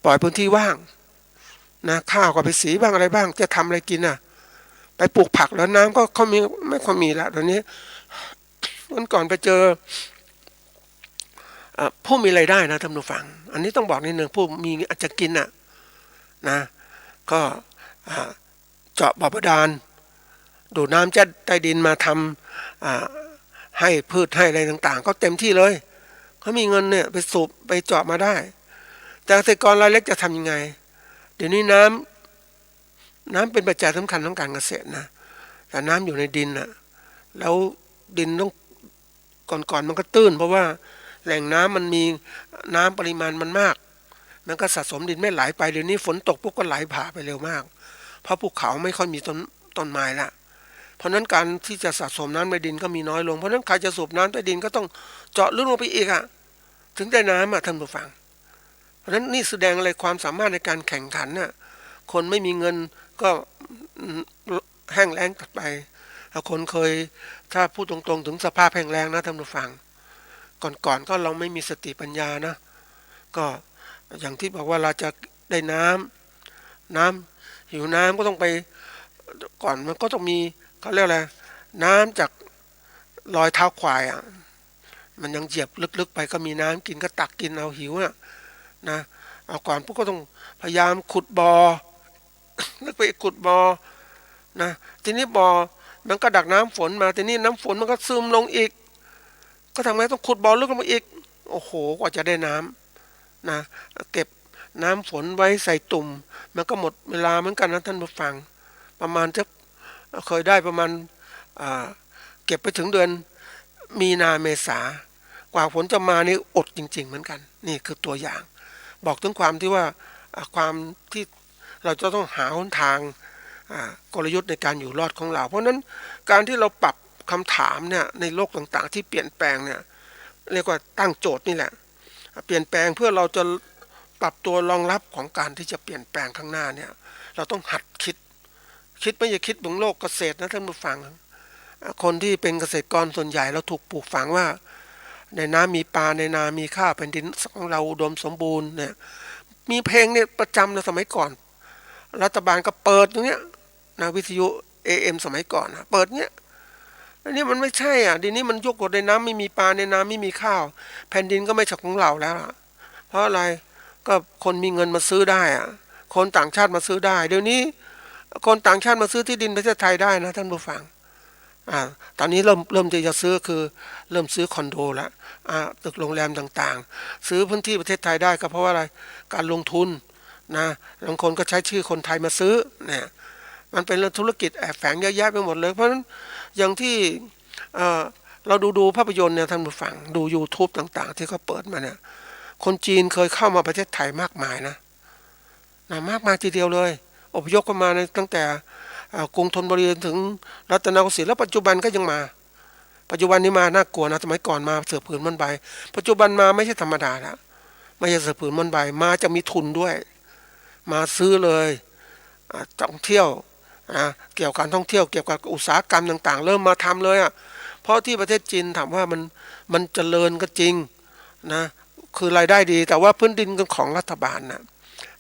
ปล่อยพื้นที่ว่างนะข้าวก็ไปสีบ้างอะไรบ้างจะทำอะไรกินอ่ะไปปลูกผักแล้วน้ำก็เขามีไม่ค่อยมีละตอนนี้วันก่อนไปเจอผู้มีรายได้นะท่านผู้ฟังอันนี้ต้องบอกนิดนึงผู้มีอาจจะกินอ่ะนะก็เจาะบ่อบาดาลดูดน้ำจากใต้ดินมาทำให้พืชให้อะไรต่างๆก็เต็มที่เลยเขามีเงินเนี่ยไปสูบไปเจาะมาได้แต่เกษตรกรรายเล็กจะทำยังไงเดี๋ยวนี้น้ำเป็นปัจจัยสำคัญของการเกษตรนะแต่น้ำอยู่ในดินนะแล้วดินต้องก่อนมันก็ตื้นเพราะว่าแหล่งน้ำมันมีน้ำปริมาณมันมากมันก็สะสมดินไม่ไหลไปเดี๋ยวนี้ฝนตกปุ๊บก็ไหลผ่าไปเร็วมากเพราะภูเขาไม่ค่อยมีต้นไม้ละเพราะนั้นการที่จะสะสมน้ำในดินก็มีน้อยลงเพราะนั้นใครจะสูบน้ำใต้ดินก็ต้องเจาะลึกลงไปอีกถึงได้น้ำท่านผู้ฟังเพราะนั้นนี่แสดงอะไรความสามารถในการแข่งขันคนไม่มีเงินก็แห้งแล้งตัดไปคนเคยถ้าพูดตรงๆถึงสภาพแห้งแล้งนะท่านผู้ฟังก่อนก็เราไม่มีสติปัญญานะก็อย่างที่บอกว่าเราจะได้น้ำหิวน้ำก็ต้องไปก่อนมันก็ต้องมีเขาเรียกอะไรน้ำจากรอยเท้าควายมันยังเหยียบลึกๆไปก็มีน้ำกินก็ตักกินเอาหิวนะเอาก่อนพวกก็ต้องพยายามขุดบ่อแล้วไปขุดบ่อนะทีนี้บ่อมันก็ดักน้ำฝนมาทีนี้น้ำฝนมันก็ซึมลงอีกก็ทำไงต้องขุดบ่อลึกลงมาอีกโอ้โหกว่าจะได้น้ำนะเก็บน้ำฝนไว้ใส่ตุ่มมันก็หมดเวลาเหมือนกันนะท่านผู้ฟังประมาณจะเคยได้ประมาณเก็บไปถึงเดือนมีนาเมษากว่าฝนจะมานี่อดจริงๆเหมือนกันนี่คือตัวอย่างบอกถึงความที่ว่าความที่เราจะต้องหาหนทางกลยุทธ์ในการอยู่รอดของเราเพราะนั้นการที่เราปรับคำถามเนี่ยในโลกต่างๆที่เปลี่ยนแปลงเนี่ยเรียกว่าตั้งโจทย์นี่แหละเปลี่ยนแปลงเพื่อเราจะปรับตัวรองรับของการที่จะเปลี่ยนแปลงข้างหน้าเนี่ยเราต้องหัดคิดไม่อย่าคิดบนโลกเกษตรนะท่านผู้ฟังคนที่เป็นเกษตรกรส่วนใหญ่เราถูกปลูกฝังว่าในน้ำมีปลาในนามีข้าวแผ่นดินของเราอุดมสมบูรณ์เนี่ยมีเพลงเนี่ยประจำในสมัยก่อนรัฐบาลก็เปิดตรงเนี้ยนะวิทยุ AM สมัยก่อนเปิดเนี้ย อันนี้มันไม่ใช่อ่ะเดี๋ยวนี้มันยกกฎในน้ำไม่มีปลาในน้ำไม่มีข้าวแผ่นดินก็ไม่ใช่ของเราแล้วล่ะเพราะอะไรก็คนมีเงินมาซื้อได้อ่ะคนต่างชาติมาซื้อได้เดี๋ยวนี้คนต่างชาติมาซื้อที่ดินประเทศไทยได้นะท่านผู้ฟังอ่าตอนนี้เริ่มที่จะซื้อคือเริ่มซื้อคอนโดแล้วตึกโรงแรมต่างๆซื้อพื้นที่ประเทศไทยได้ก็เพราะว่าอะไรการลงทุนนะบางคนก็ใช้ชื่อคนไทยมาซื้อเนี่ยมันเป็นเรื่องธุรกิจแอบแฝงเยอะแยะไปหมดเลยเพราะฉะนั้นอย่างที่เอ่อเราดูภาพยนตร์เนี่ยท่านผู้ฟังดู YouTube ต่างๆที่เขาเปิดมาเนี่ยคนจีนเคยเข้ามาประเทศไทยมากมายนะมากมายทีเดียวเลยอพยพเข้ามาในตั้งแต่กรุงธนบุรีถึงรัตนโกสินทร์แล้วปัจจุบันก็ยังมาปัจจุบันนี้มาน่ากลัวนะสมัยก่อนมาเสือผืนมันใบปัจจุบันมาไม่ใช่ธรรมดาแล้วไม่ใช่เสือผืนมันใบมาจะมีทุนด้วยมาซื้อเลยท่องเที่ยวเกี่ยวกับการท่องเที่ยวเกี่ยวกับอุตสาหกรรมต่างๆเริ่มมาทำเลยเพราะที่ประเทศจีนถามว่ามันเจริญก็จริงนะคือรายได้ดีแต่ว่าพื้นดินของรัฐบาลนะ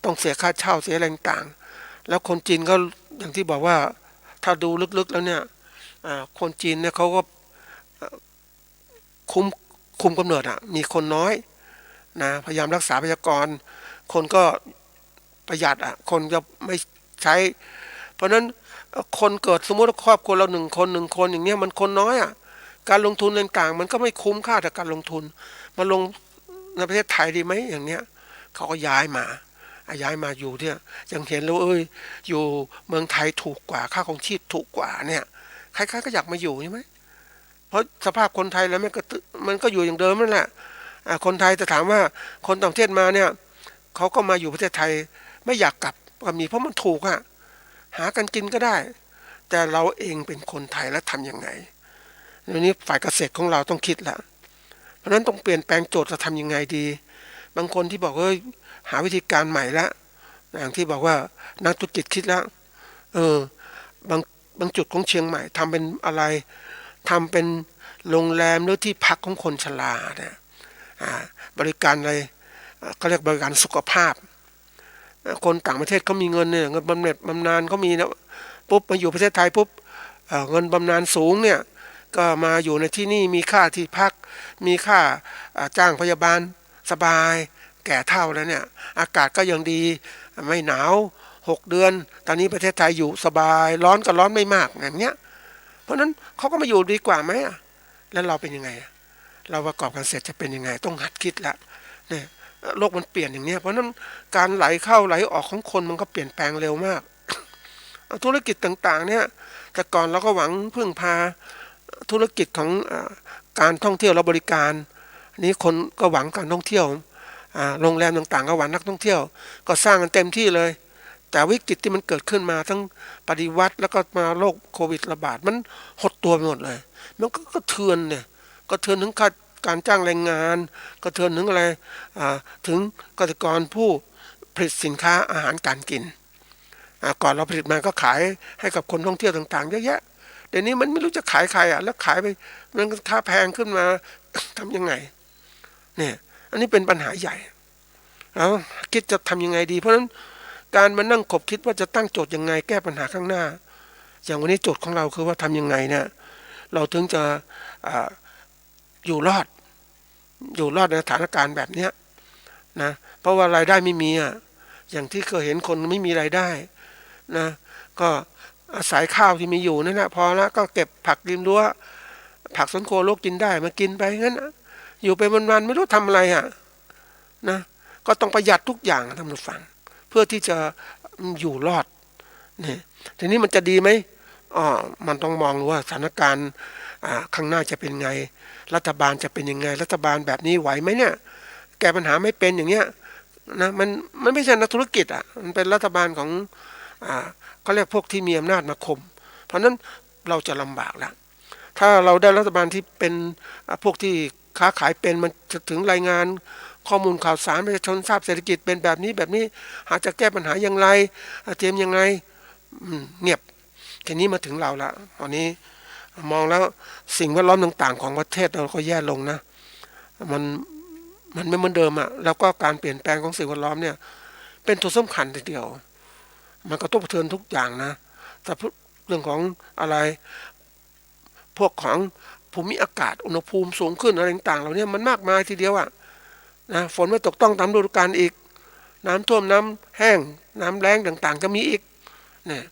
ต้องเสียค่าเช่าเสียอะไรต่างๆแล้วคนจีนก็อย่างที่บอกว่าถ้าดูลึกๆแล้วเนี่ยคนจีนเนี่ยเขาก็คุมคุมกำเนิดมีคนน้อยนะพยายามรักษาพยากรคนก็ประหยัดคนจะไม่ใช้เพราะนั้นคนเกิดสมมติว่าครอบครัวเราหนึ่งคนอย่างเงี้ยมันคนน้อยการลงทุนต่างๆมันก็ไม่คุ้มค่ากับการลงทุนมาลงในประเทศไทยดีไหมอย่างเนี้ยเขาก็ย้ายมาอยู่เนี่ยยังเห็นแล้วอยู่เมืองไทยถูกกว่าค่าของชีพถูกกว่าเนี่ยใครๆก็อยากมาอยู่ใช่ไหมเพราะสภาพคนไทยแล้วมันก็อยู่อย่างเดิมนั่นแหละคนไทยจะถามว่าคนต่างประเทศมาเนี่ยเขาก็มาอยู่ประเทศไทยไม่อยากกลับก็มีเพราะมันถูกหากันกินก็ได้แต่เราเองเป็นคนไทยแล้วทำยังไงทีนี้ฝ่ายเกษตรของเราต้องคิดละเพราะนั้นต้องเปลี่ยนแปลงโจทย์จะทำยังไงดีบางคนที่บอกหาวิธีการใหม่ละอย่างที่บอกว่านักธุรกิจคิดแล้วเออบางบางจุดของเชียงใหม่ทำเป็นอะไรทำเป็นโรงแรมหรือที่พักของคนชราเนี่ยบริการอะไรก็เรียกบริการสุขภาพคนต่างประเทศเขามีเงินเนี่ยเงินบำเหน็จบำนาญเขามีนะปุ๊บมาอยู่ประเทศไทยปุ๊บเงินบำนาญสูงเนี่ยก็มาอยู่ในที่นี่มีค่าที่พักมีค่าจ้างพยาบาลสบายแก่เฒ่าแล้วเนี่ยอากาศก็ยังดีไม่หนาว6 เดือนตอนนี้ประเทศไทยอยู่สบายร้อนก็ร้อนไม่มากอย่างเงี้ยเพราะนั้นเขาก็มาอยู่ดีกว่าไหมแล้วเราเป็นยังไงเราประกอบการเสร็จจะเป็นยังไงต้องหัดคิดละเนี่ยโลกมันเปลี่ยนอย่างเนี้ยเพราะนั้นการไหลเข้าไหลออกของคนมันก็เปลี่ยนแปลงเร็วมากธุรกิจต่างๆเนี่ยแต่ก่อนเราก็หวังพึ่งพาธุรกิจของการท่องเที่ยวและบริการนี้คนก็หวังการท่องเที่ยวโรงแรมต่างๆก็หวังนักท่องเที่ยวก็สร้างกันเต็มที่เลยแต่วิกฤตที่มันเกิดขึ้นมาทั้งปฏิวัติแล้วก็มาโรคโควิดระบาดมันหดตัวไปหมดเลยมันก็กระเทือนเนี่ยกระเทือนถึงการจ้างแรงงานกระเทือนถึงอะไรถึงเกษตรกรผู้ผลิตสินค้าอาหารการกินก่อนเราผลิตมาก็ขายให้กับคนท่องเที่ยวต่างๆเยอะแยะเดี๋ยวนี้มันไม่รู้จะขายใครแล้วขายไปมันค่าแพงขึ้นมาทำยังไงเนี่ยอันนี้เป็นปัญหาใหญ่แล้วคิดจะทำยังไงดีเพราะฉะนั้นการมานั่งคบคิดว่าจะตั้งโจทย์ยังไงแก้ปัญหาข้างหน้าอย่างวันนี้โจทย์ของเราคือว่าทำยังไงเนี่ยเราถึงจะอยู่รอดในสถานการณ์แบบเนี้ยนะเพราะว่ารายได้ไม่มีอย่างที่เคยเห็นคนไม่มีรายได้นะก็อาศัยข้าวที่มีอยู่นั่นแหละพอแล้วก็เก็บผักริมรั้วผักสวนครัวโลกกินได้มากินไปงั้นอยู่ไปวันๆไม่รู้ทำอะไรนะก็ต้องประหยัดทุกอย่างท่านผู้ฟังเพื่อที่จะอยู่รอดนี่ทีนี้มันจะดีไหมมันต้องมองว่าสถานการณ์ข้างหน้าจะเป็นไงรัฐบาลจะเป็นยังไงรัฐบาลแบบนี้ไหวไหมเนี่ยแก้ปัญหาไม่เป็นอย่างเงี้ยนะมันไม่ใช่นักธุรกิจมันเป็นรัฐบาลของเขาเรียกพวกที่มีอำนาจมาคุมเพราะนั้นเราจะลำบากแล้วถ้าเราได้รัฐบาลที่เป็นพวกที่ค้าขายเป็นมันจะถึงรายงานข้อมูลข่าวสารประชาชนทราบเศรษฐกิจเป็นแบบนี้หาจะแก้ปัญหาอย่างไรเตรียมยังไงเงียบทีนี้มาถึงเราละตอนนี้มองแล้วสิ่งแวดล้อมต่างๆของประเทศเราก็แย่ลงนะมันไม่เหมือนเดิมแล้วก็การเปลี่ยนแปลงของสิ่งแวดล้อมเนี่ยเป็นตัวสำคัญทีเดียวมันก็ต้องกระเทือนทุกอย่างนะแต่เรื่องของอะไร พวกของภูมิอากาศอุณหภูมิสูงขึ้นอะไรต่างๆเหล่านี้มันมากมายทีเดียวนะฝนไม่ตกต้องตามฤดูกาลอีกน้ำท่วมน้ำแห้งน้ำแล้งต่างๆก็มีอีกเนี่ย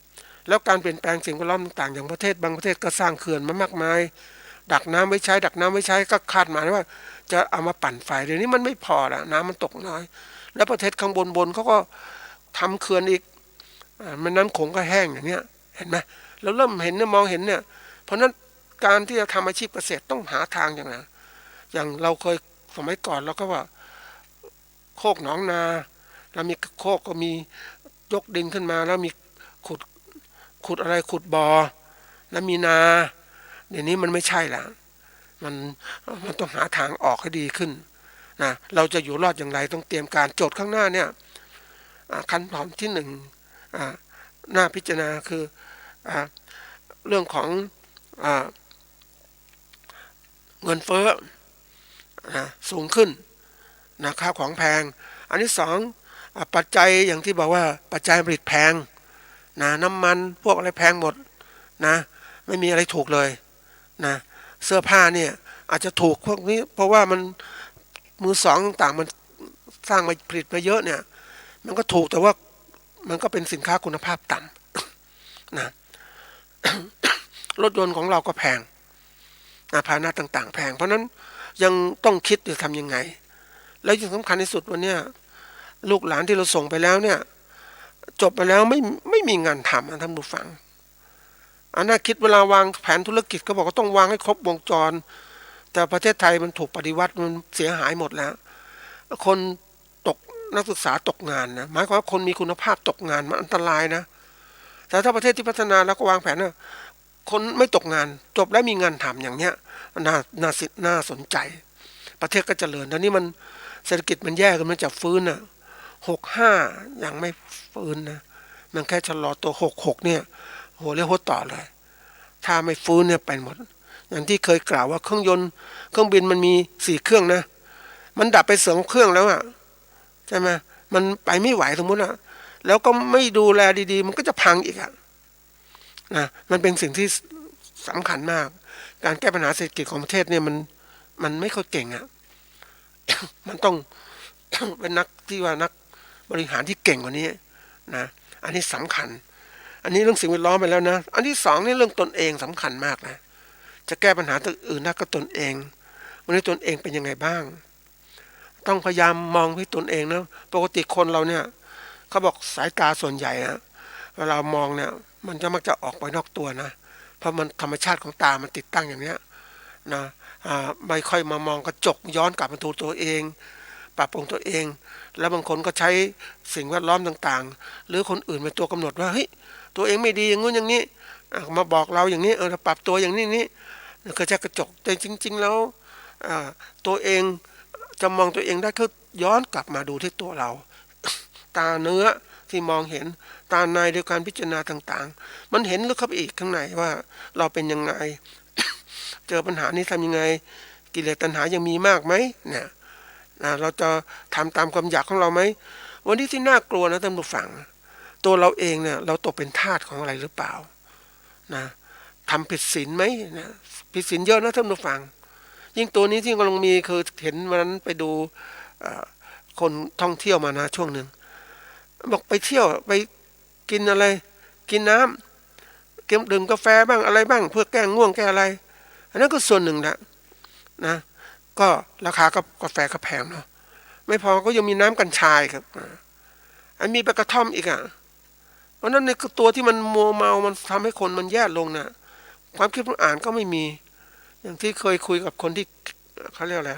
แล้วการเปลี่ยนแปลงสิ่งแวดล้อมต่างๆอย่างประเทศบางประเทศก็สร้างเขื่อนมามากมายดักน้ำไว้ใช้ก็คาดหมายว่าจะเอามาปั่นไฟเดี๋ยวนี้มันไม่พอละน้ำมันตกน้อยแล้วประเทศข้างบนเขาก็ทำเขื่อนอีกมันน้ำโขงก็แห้งอย่างเนี้ยเห็นไหมเราเริ่มเห็นเนี่ยมองเห็นเนี่ยเพราะนั้นการที่จะทำอาชีพเกษตรต้องหาทางอย่างนั้นอย่างเราเคยสมัยก่อนเราก็ว่าโคกหนองนาแล้วมีโคกก็มียกดินขึ้นมาแล้วมีขุดอะไรขุดบ่อแล้วมีนาเดี๋ยวนี้มันไม่ใช่ละมันต้องหาทางออกให้ดีขึ้นนะเราจะอยู่รอดอย่างไรต้องเตรียมการโจทย์ข้างหน้าเนี่ยขั้นตอนที่หนึ่งหน้าพิจารณาคือเรื่องของเงินเฟ้อสูงขึ้นนะค่าของแพงอันที่สองปัจจัยอย่างที่บอกว่าปัจจัยผลิตแพงนะน้ำมันพวกอะไรแพงหมดนะไม่มีอะไรถูกเลยนะเสื้อผ้าเนี่ยอาจจะถูกพวกนี้เพราะว่ามันมือสองต่างมันสร้างมาผลิตมาเยอะเนี่ยมันก็ถูกแต่ว่ามันก็เป็นสินค้าคุณภาพต่ำนะรถยนต์ของเราก็แพงพาหนะต่างๆแพงเพราะนั้นยังต้องคิดจะทำยังไงแล้วยิ่งสำคัญที่สุดวันนี้ลูกหลานที่เราส่งไปแล้วเนี่ยจบไปแล้วไม่มีงานทำท่านผู้ฟังน่าคิดเวลาวางแผนธุรกิจก็บอกว่าต้องวางให้ครบวงจรแต่ประเทศไทยมันถูกปฏิวัติมันเสียหายหมดแล้วคนตกนักศึกษาตกงานนะหมายความว่าคนมีคุณภาพตกงานมันอันตรายนะแต่ถ้าประเทศที่พัฒนาแล้วก็วางแผนนะคนไม่ตกงานจบแล้วมีงานทำอย่างเนี้ยน่าสนใจประเทศก็เจริญตอนนี้มันเศรษฐกิจมันแย่กันมันจะฟื้น65ยังไม่ฟื้นนะมันแค่ชะลอตัว66เนี่ยโหเรียกหัวต่อเลยถ้าไม่ฟื้นเนี่ยไปหมดอย่างที่เคยกล่าวว่าเครื่องบินมันมี4เครื่องนะมันดับไป2เครื่องแล้วใช่ไหมมันไปไม่ไหวสมมุติแล้วก็ไม่ดูแลดีๆมันก็จะพังอีกนะมันเป็นสิ่งที่สำคัญมากการแก้ปัญหาเศรษฐกิจของประเทศเนี่ยมันไม่ค่อยเก่งมันต้อง เป็นนักที่ว่านักบริหารที่เก่งกว่านี้นะอันนี้สำคัญอันนี้เรื่องสิ่งแวดล้อมไปแล้วนะอันที่สองนี่เรื่องตนเองสำคัญมากนะจะแก้ปัญหาตัวอื่นนะก็ตนเองวันนี้ตนเองเป็นยังไงบ้างต้องพยายามมองที่ตนเองนะปกติคนเราเนี่ยเขาบอกสายตาส่วนใหญ่นะเวลามองเนี่ยมันจะมักจะออกไปนอกตัวนะเพราะมันธรรมชาติของตามันติดตั้งอย่างเนี้ยนะไม่ค่อยมามองกระจกย้อนกลับมาดูตัวเองปรับปรุงตัวเองแล้วบางคนก็ใช้สิ่งแวดล้อมต่างๆหรือคนอื่นเป็นตัวกำหนดว่าเฮ้ยตัวเองไม่ดีอย่างงู้นอย่างนี้มาบอกเราอย่างนี้เราปรับตัวอย่างนี้ก็จะกระจกแต่จริงๆแล้วตัวเองจะมองตัวเองได้ก็ย้อนกลับมาดูที่ตัวเราตาเนื้อที่มองเห็นตาในโดยการพิจารณาต่างๆมันเห็นลึกเข้าไปอีกข้างในว่าเราเป็นยังไง เจอปัญหานี้ทำยังไงกิเลสตัณหายังมีมากไหมเนี่ยเราจะทำตามความอยากของเราไหมวันนี้ที่น่ากลัวนะท่านผู้ฟังตัวเราเองเนี่ยเราตกเป็นทาสของอะไรหรือเปล่านะทำผิดศีลไหมนะผิดศีลเยอะนะท่านผู้ฟังยิ่งตัวนี้ที่กำลังมีคือเห็นวันนั้นไปดูคนท่องเที่ยวมานะช่วงหนึ่งบอกไปเที่ยวไปกินอะไรกินน้ำดื่มกาแฟบ้างอะไรบ้างเพื่อแก้ง่วงแก้อะไรอันนั้นก็ส่วนหนึ่งนะก็ราคาก็กาแฟก็แพงเนาะไม่พอก็ยังมีน้ำกัญชาครับอันมีใบกระท่อมอีกเพราะนั้นในตัวที่มันมัวเมามันทำให้คนมันแย่ลงนะความคิดผู้อ่านก็ไม่มีอย่างที่เคยคุยกับคนที่เขาเรียกอะไร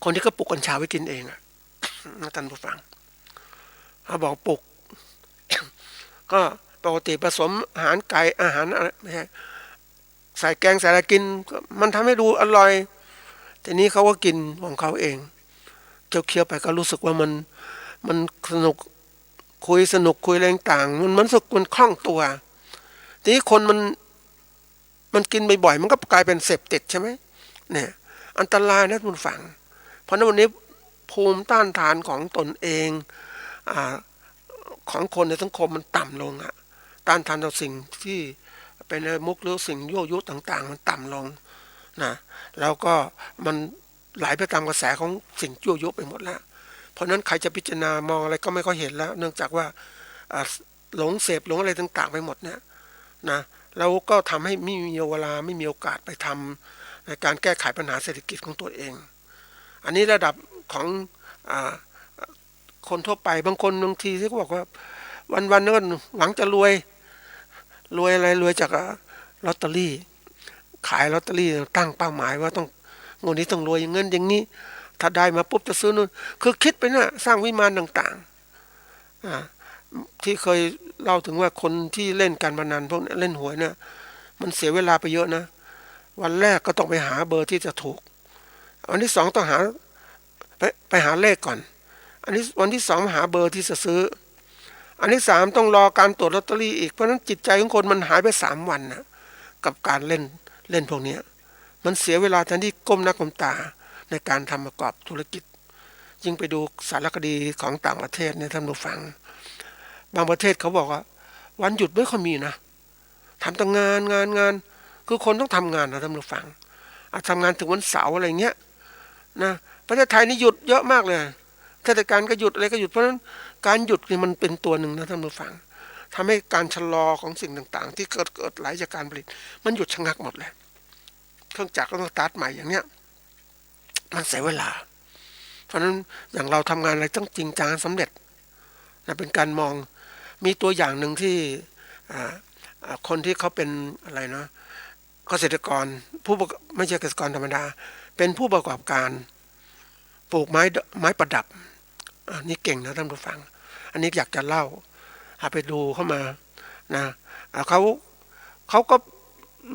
คนที่เขาปลูกกัญชาไว้กินเองท่านผู้ฟังเขาบอกปลูก ก็ปกติผสมอาหารไก่อาหารอะไรไม่ใช่ใส่แกงใส่อะไรกินมันทำให้ดูอร่อยทีนี้เขาก็กินของเขาเองเคี้ยวไปก็รู้สึกว่ามันสนุกคุยอะไรต่างมันรู้สึกมันคล่องตัวทีนี้คนมันกินบ่อยๆมันก็กลายเป็นเสพติดใช่ไหมเนี่ยอันตรายนะคุณฟังเพราะนั้นวันนี้ภูมิต้านทานของตนเองของคนในสังคมมันต่ำลงต้านทานต่อสิ่งที่ เป็นมุกหรือสิ่งยั่วยุต่างๆมันต่ำลงนะแล้วก็มันไหลไปตามกระแสของสิ่งยั่วยุไปหมดแล้วเพราะนั้นใครจะพิจารณามองอะไรก็ไม่ค่อยเห็นแล้วเนื่องจากว่าหลงเสพหลงอะไรต่างๆไปหมดเนี่ยนะแล้วก็ทำให้ไม่มีเวลาไม่มีโอกาสไปทำในการแก้ไขปัญหาเศรษฐกิจของตัวเองอันนี้ระดับของอาคนทั่วไปบางคนบางทีที่เขาบอกว่าวันๆนึกหวังจะรวยอะไรรวยจากลอตเตอรี่ขายลอตเตอรี่ตั้งเป้าหมายว่าต้องงวดนี้ต้องรวยอย่างเงินอย่างนี้ถ้าได้มาปุ๊บจะซื้อนู่นคือคิดไปนะสร้างวิมานต่างๆที่เคยเล่าถึงว่าคนที่เล่นการพนันพวกนี้เล่นหวยเนี่ยมันเสียเวลาไปเยอะนะวันแรกก็ต้องไปหาเบอร์ที่จะถูกวันที่สองต้องหาไปหาเลขก่อนอันนี้วันที่สองหาเบอร์ที่จะซื้ออันที่สามต้องรอการตรวจลอตเตอรี่อีกเพราะนั้นจิตใจของคนมันหายไป3 วันนะกับการเล่นพวกนี้มันเสียเวลาแทนที่ก้มหน้าก้มตาในการทำประกอบธุรกิจยิ่งไปดูสารคดีของต่างประเทศเนี่ยท่านผู้ฟังบางประเทศเขาบอกว่าวันหยุดไม่ค่อยมีนะทำแต่งานคือคนต้องทำงานนะท่านผู้ฟังทำงานถึงวันเสาร์อะไรเงี้ยนะประเทศไทยนี่หยุดเยอะมากเลยเทศกาลก็หยุดอะไรก็หยุดเพราะฉะนั้นการหยุดนี่มันเป็นตัวหนึ่งนะท่านผู้ฟังทำให้การชะลอของสิ่งต่างๆที่เกิดไหลจากการผลิตมันหยุดชะงักหมดเลยเครื่องจักรก็ต้องสตาร์ทใหม่อย่างเนี้ยมันเสียเวลาเพราะฉะนั้นอย่างเราทำงานอะไรต้องจริงจังสำเร็จนะเป็นการมองมีตัวอย่างหนึ่งที่คนที่เขาเป็นอะไรนะเกษตรกรไม่ใช่เกษตรกรธรรมดาเป็นผู้ประกอบการปลูกไม้ประดับนี่เก่งนะท่านผู้ฟังอันนี้อยากจะเล่าไปดูเข้ามานะเขาก็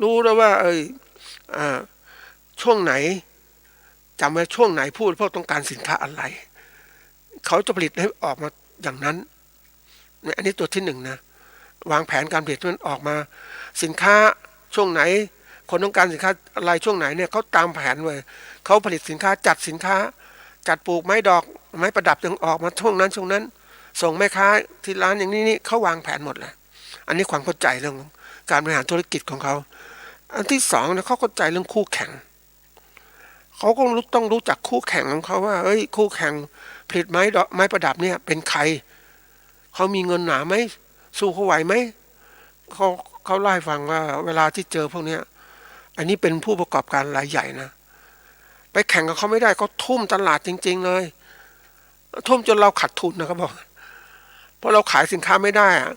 รู้แล้วว่าช่วงไหนจำไว้ช่วงไหนพูดเพราะต้องการสินค้าอะไรเขาจะผลิตให้ออกมาอย่างนั้นอันนี้ตัวที่หนึ่งนะวางแผนการผลิตมันออกมาสินค้าช่วงไหนคนต้องการสินค้าอะไรช่วงไหนเนี่ยเขาตามแผนไว้เขาผลิตสินค้าจัดสินค้าจัดปลูกไม้ดอกไม้ประดับจึงออกมาช่วงนั้นส่งแม่ค้าที่ร้านอย่างนี้เขาวางแผนหมดเลยอันนี้ความเข้าใจเรื่องการบริหารธุรกิจของเขาอันที่สองเนี่ยเขาเข้าใจเรื่องคู่แข่งเขาก็ต้องรู้จักคู่แข่งของเขาว่าคู่แข่งผลิตไม้ประดับเนี่ยเป็นใครเขามีเงินหนาไหมสู้เขาไหวไหมเขาเล่าให้ฟังว่าเวลาที่เจอพวกเนี้ยอันนี้เป็นผู้ประกอบการรายใหญ่นะไปแข่งกับเขาไม่ได้เขาทุ่มตลาดจริงๆเลยทุ่มจนเราขาดทุนนะครับบอกเพราะเราขายสินค้าไม่ได้อะ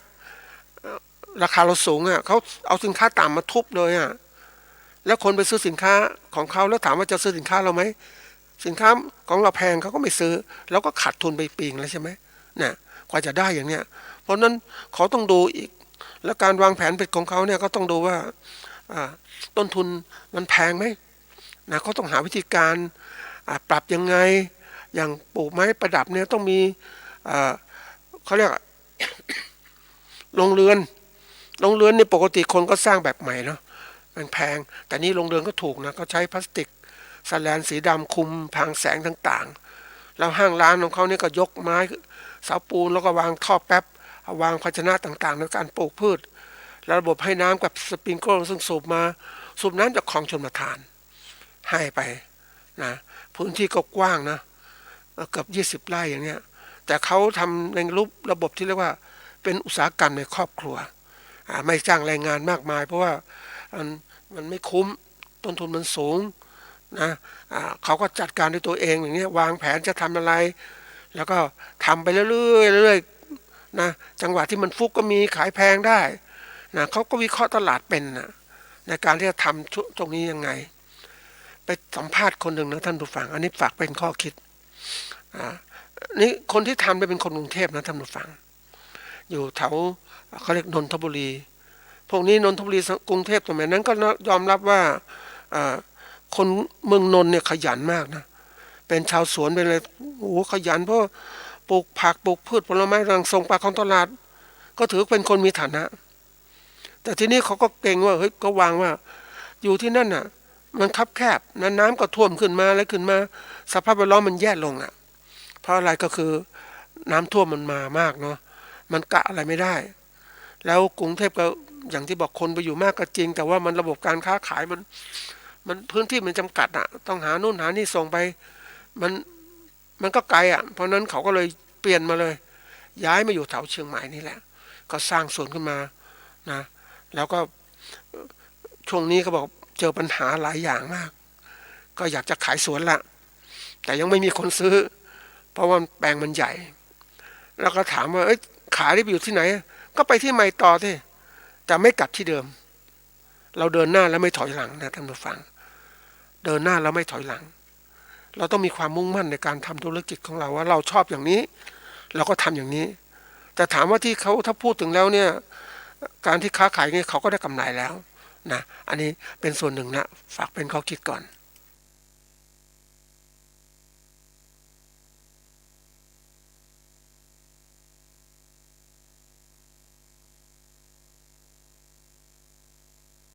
ราคาเราสูงอ่ะเขาเอาสินค้าต่ำมาทุบเลยอ่ะแล้วคนไปซื้อสินค้าของเขาแล้วถามว่าจะซื้อสินค้าเราไหมสินค้าของเราแพงเขาก็ไม่ซื้อแล้วก็ขาดทุนไปปีงแล้วใช่ไหมเนี่ยกว่าจะได้อย่างเนี้ยเพราะนั้นเขาต้องดูอีกแล้วการวางแผนเป็นของเขาเนี่ยก็ต้องดูว่าต้นทุนมันแพงไหมนะเขาต้องหาวิธีการปรับยังไงอย่างปลูกไม้ประดับเนี่ยต้องมีเขาเรียกโรงเรือนนี่ปกติคนก็สร้างแบบใหม่เนาะมันแพงแต่นี่โรงเรือนก็ถูกนะก็ใช้พลาสติกสแลนสีดำคุมพรางแสงต่างๆแล้วห้างร้านของเขาเนี่ยก็ยกไม้เสาปูนแล้วก็วางท่อแป๊บวางภาชนะต่างๆในการปลูกพืชแล้วระบบให้น้ำกับสปริงเกิลซึ่งสูบน้ำจากคลองชลประทานให้ไปนะพื้นที่ก็กว้างนะเกือบ20 ไร่อย่างเงี้ยแต่เขาทำในรูประบบที่เรียกว่าเป็นอุตสาหกรรมในครอบครัวไม่จ้างแรงงานมากมายเพราะว่ามันไม่คุ้มต้นทุนมันสูงนะเขาก็จัดการด้วยตัวเองอย่างเงี้ยวางแผนจะทำอะไรแล้วก็ทำไปเรื่อยๆนะจังหวะที่มันฟุกก็มีขายแพงได้นะเขาก็วิเคราะห์ตลาดเป็นนะในการที่จะทำตรงนี้ยังไงไปสัมภาษณ์คนหนึ่งนะท่านผู้ฟังอันนี้ฝากเป็นข้อคิดนี่คนที่ทำเป็นคนกรุงเทพนะท่านผู้ฟังอยู่แถวเขาเรียกนนทบุรีพวกนี้นนทบุรีกรุงเทพสมัยนั้นก็ยอมรับว่าคนเมืองนนท์เนี่ยขยันมากนะเป็นชาวสวนเป็นอะไรโอ้ขยันเพราะปลูกผักปลูกพืชผลไม้ต่างส่งไปของตลาดก็ถือเป็นคนมีฐานะแต่ทีนี้เขาก็เก่งว่าเฮ้ยก็วางว่าอยู่ที่นั่นน่ะมันคับแคบน้ำก็ท่วมขึ้นมาแล้วขึ้นมาสภาพแวดล้อมมันแย่ลงอ่ะเพราะอะไรก็คือน้ำท่วมมันมามากเนาะมันกะอะไรไม่ได้แล้วกรุงเทพก็ อย่างที่บอกคนไปอยู่มากก็จริงแต่ว่ามันระบบการค้าขายมันพื้นที่มันจำกัดอะต้องหานู่นหานี่ส่งไปมันมันก็ไกลอะเพราะนั้นเขาก็เลยเปลี่ยนมาเลยย้ายมาอยู่แถวเชียงใหม่นี่แหละก็สร้างสวนขึ้นมานะแล้วก็ช่วงนี้ก็บอกเจอปัญหาหลายอย่างมากก็อยากจะขายสวนละแต่ยังไม่มีคนซื้อเพราะว่าแปลงมันใหญ่แล้วก็ถามว่าเอ้ยขายได้ไปอยู่ที่ไหนก็ไปที่ใหม่ต่อที่แต่ไม่กลับที่เดิมเราเดินหน้าแล้วไม่ถอยหลังนะท่านผู้ฟังเดินหน้าแล้วไม่ถอยหลังเราต้องมีความมุ่งมั่นในการทำธุรกิจของเราว่าเราชอบอย่างนี้เราก็ทำอย่างนี้แต่ถามว่าที่เขาถ้าพูดถึงแล้วเนี่ยการที่ค้าขายเนี่ยเขาก็ได้กำไรแล้วนะอันนี้เป็นส่วนหนึ่งนะฝากเป็นข้อคิดก่อน